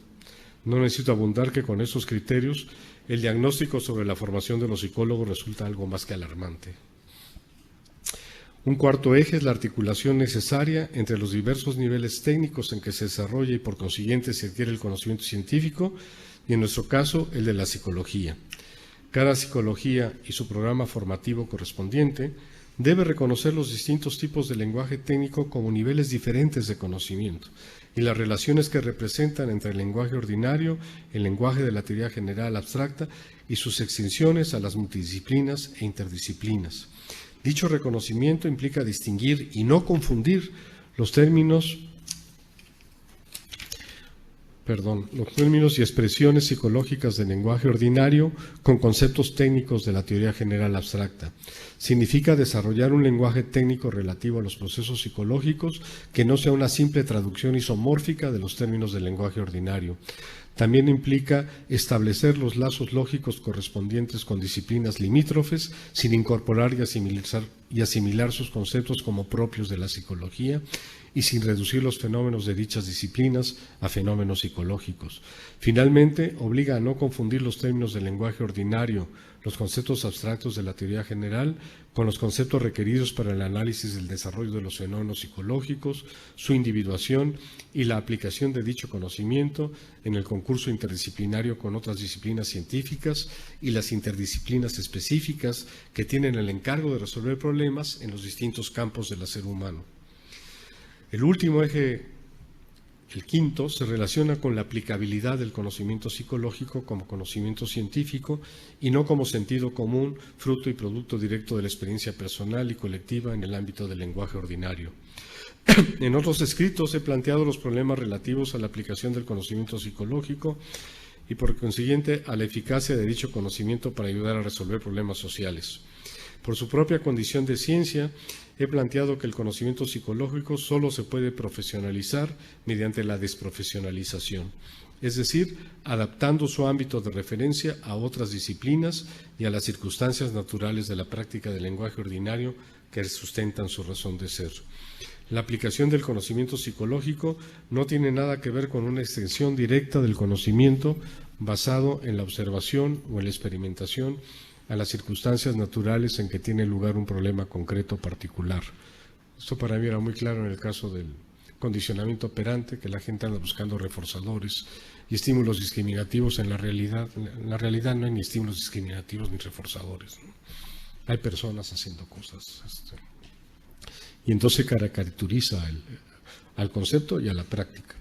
No necesito abundar que con esos criterios el diagnóstico sobre la formación de los psicólogos resulta algo más que alarmante. Un cuarto eje es la articulación necesaria entre los diversos niveles técnicos en que se desarrolla y por consiguiente se adquiere el conocimiento científico y en nuestro caso el de la psicología. Cada psicología y su programa formativo correspondiente debe reconocer los distintos tipos de lenguaje técnico como niveles diferentes de conocimiento y las relaciones que representan entre el lenguaje ordinario, el lenguaje de la teoría general abstracta y sus extensiones a las multidisciplinas e interdisciplinas. Dicho reconocimiento implica distinguir y no confundir los términos los términos y expresiones psicológicas del lenguaje ordinario con conceptos técnicos de la teoría general abstracta. Significa desarrollar un lenguaje técnico relativo a los procesos psicológicos que no sea una simple traducción isomórfica de los términos del lenguaje ordinario. También implica establecer los lazos lógicos correspondientes con disciplinas limítrofes sin incorporar y asimilar sus conceptos como propios de la psicología y sin reducir los fenómenos de dichas disciplinas a fenómenos psicológicos. Finalmente, obliga a no confundir los términos del lenguaje ordinario, los conceptos abstractos de la teoría general, con los conceptos requeridos para el análisis del desarrollo de los fenómenos psicológicos, su individuación y la aplicación de dicho conocimiento en el concurso interdisciplinario con otras disciplinas científicas y las interdisciplinas específicas que tienen el encargo de resolver problemas en los distintos campos del ser humano. El último eje, el quinto, se relaciona con la aplicabilidad del conocimiento psicológico como conocimiento científico y no como sentido común, fruto y producto directo de la experiencia personal y colectiva en el ámbito del lenguaje ordinario. En otros escritos he planteado los problemas relativos a la aplicación del conocimiento psicológico y por consiguiente a la eficacia de dicho conocimiento para ayudar a resolver problemas sociales. Por su propia condición de ciencia, he planteado que el conocimiento psicológico solo se puede profesionalizar mediante la desprofesionalización, es decir, adaptando su ámbito de referencia a otras disciplinas y a las circunstancias naturales de la práctica del lenguaje ordinario que sustentan su razón de ser. La aplicación del conocimiento psicológico no tiene nada que ver con una extensión directa del conocimiento basado en la observación o en la experimentación a las circunstancias naturales en que tiene lugar un problema concreto particular. Esto para mí era muy claro en el caso del condicionamiento operante, que la gente anda buscando reforzadores y estímulos discriminativos. En la realidad no hay ni estímulos discriminativos ni reforzadores, ¿no? Hay personas haciendo cosas. Y entonces se caracteriza al concepto y a la práctica.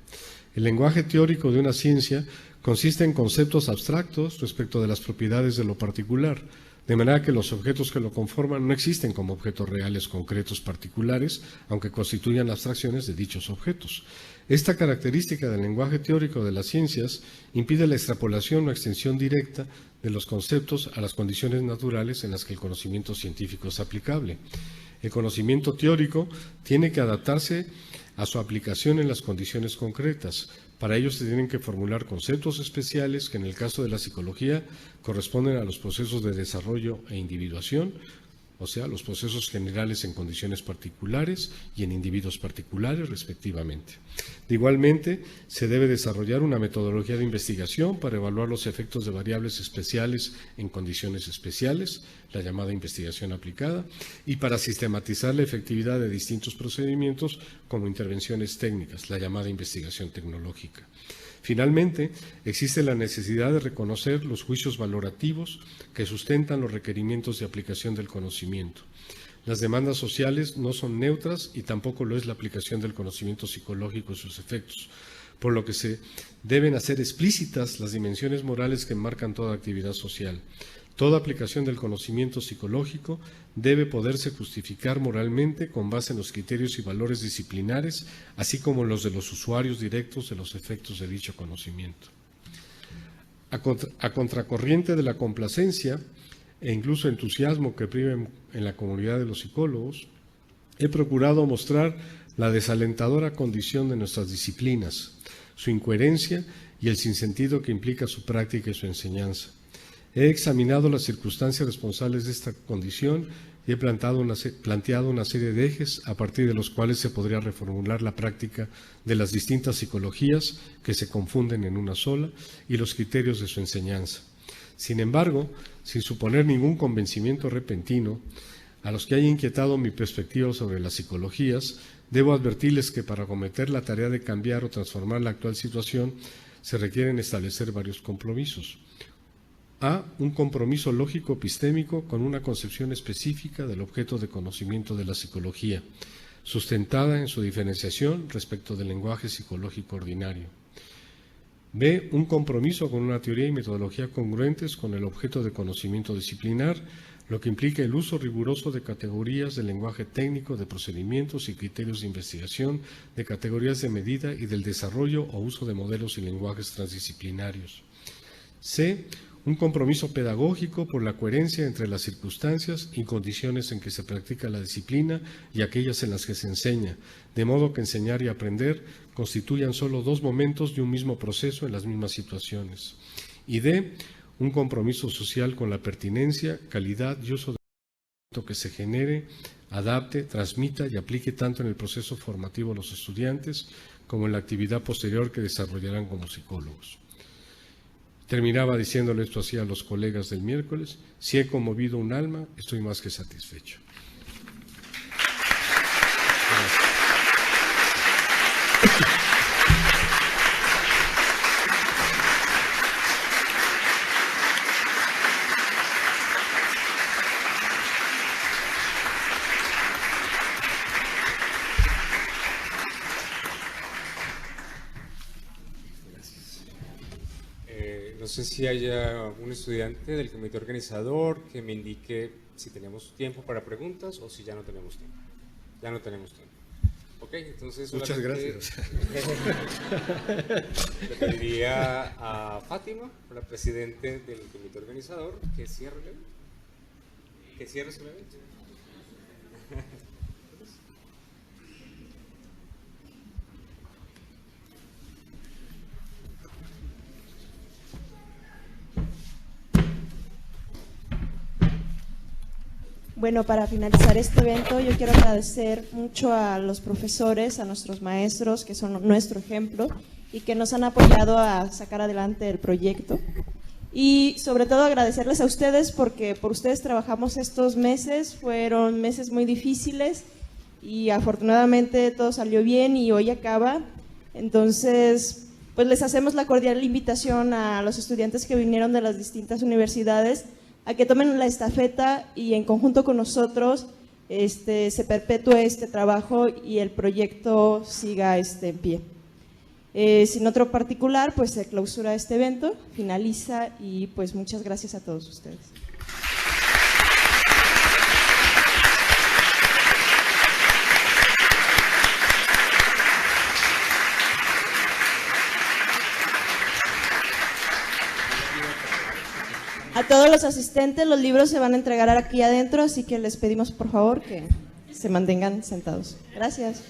El lenguaje teórico de una ciencia consiste en conceptos abstractos respecto de las propiedades de lo particular, de manera que los objetos que lo conforman no existen como objetos reales concretos particulares, aunque constituyan abstracciones de dichos objetos. Esta característica del lenguaje teórico de las ciencias impide la extrapolación o extensión directa de los conceptos a las condiciones naturales en las que el conocimiento científico es aplicable. El conocimiento teórico tiene que adaptarse a su aplicación en las condiciones concretas. Para ello se tienen que formular conceptos especiales que en el caso de la psicología corresponden a los procesos de desarrollo e individuación, o sea, los procesos generales en condiciones particulares y en individuos particulares, respectivamente. Igualmente, se debe desarrollar una metodología de investigación para evaluar los efectos de variables especiales en condiciones especiales, la llamada investigación aplicada, y para sistematizar la efectividad de distintos procedimientos como intervenciones técnicas, la llamada investigación tecnológica. Finalmente, existe la necesidad de reconocer los juicios valorativos que sustentan los requerimientos de aplicación del conocimiento. Las demandas sociales no son neutras y tampoco lo es la aplicación del conocimiento psicológico y sus efectos, por lo que se deben hacer explícitas las dimensiones morales que enmarcan toda actividad social. Toda aplicación del conocimiento psicológico debe poderse justificar moralmente con base en los criterios y valores disciplinares, así como los de los usuarios directos de los efectos de dicho conocimiento. A contracorriente de la complacencia e incluso entusiasmo que priven en la comunidad de los psicólogos, he procurado mostrar la desalentadora condición de nuestras disciplinas, su incoherencia y el sinsentido que implica su práctica y su enseñanza. He examinado las circunstancias responsables de esta condición y he planteado una serie de ejes a partir de los cuales se podría reformular la práctica de las distintas psicologías que se confunden en una sola y los criterios de su enseñanza. Sin embargo, sin suponer ningún convencimiento repentino, a los que haya inquietado mi perspectiva sobre las psicologías, debo advertirles que para acometer la tarea de cambiar o transformar la actual situación se requieren establecer varios compromisos. A. Un compromiso lógico-epistémico con una concepción específica del objeto de conocimiento de la psicología, sustentada en su diferenciación respecto del lenguaje psicológico ordinario. B. Un compromiso con una teoría y metodología congruentes con el objeto de conocimiento disciplinar, lo que implica el uso riguroso de categorías de lenguaje técnico, de procedimientos y criterios de investigación, de categorías de medida y del desarrollo o uso de modelos y lenguajes transdisciplinarios. C. Un compromiso pedagógico por la coherencia entre las circunstancias y condiciones en que se practica la disciplina y aquellas en las que se enseña, de modo que enseñar y aprender constituyan solo dos momentos de un mismo proceso en las mismas situaciones. Y D. Un compromiso social con la pertinencia, calidad y uso de que se genere, adapte, transmita y aplique tanto en el proceso formativo de los estudiantes como en la actividad posterior que desarrollarán como psicólogos. Terminaba diciéndole esto así a los colegas del miércoles: si he conmovido un alma, estoy más que satisfecho. No sé si haya un estudiante del comité organizador que me indique si tenemos tiempo para preguntas o si ya no tenemos tiempo. Ya no tenemos tiempo. Ok, entonces... Muchas gracias. Le pediría a Fátima, la presidente del comité organizador, que cierre el evento. Que cierre su evento. Bueno, para finalizar este evento, yo quiero agradecer mucho a los profesores, a nuestros maestros, que son nuestro ejemplo y que nos han apoyado a sacar adelante el proyecto. Y sobre todo agradecerles a ustedes porque por ustedes trabajamos estos meses, fueron meses muy difíciles y afortunadamente todo salió bien y hoy acaba. Entonces, pues les hacemos la cordial invitación a los estudiantes que vinieron de las distintas universidades a que tomen la estafeta y en conjunto con nosotros se perpetúe este trabajo y el proyecto siga en pie. Sin otro particular, pues se clausura este evento, finaliza y pues muchas gracias a todos ustedes. A todos los asistentes, los libros se van a entregar aquí adentro, así que les pedimos por favor que se mantengan sentados. Gracias.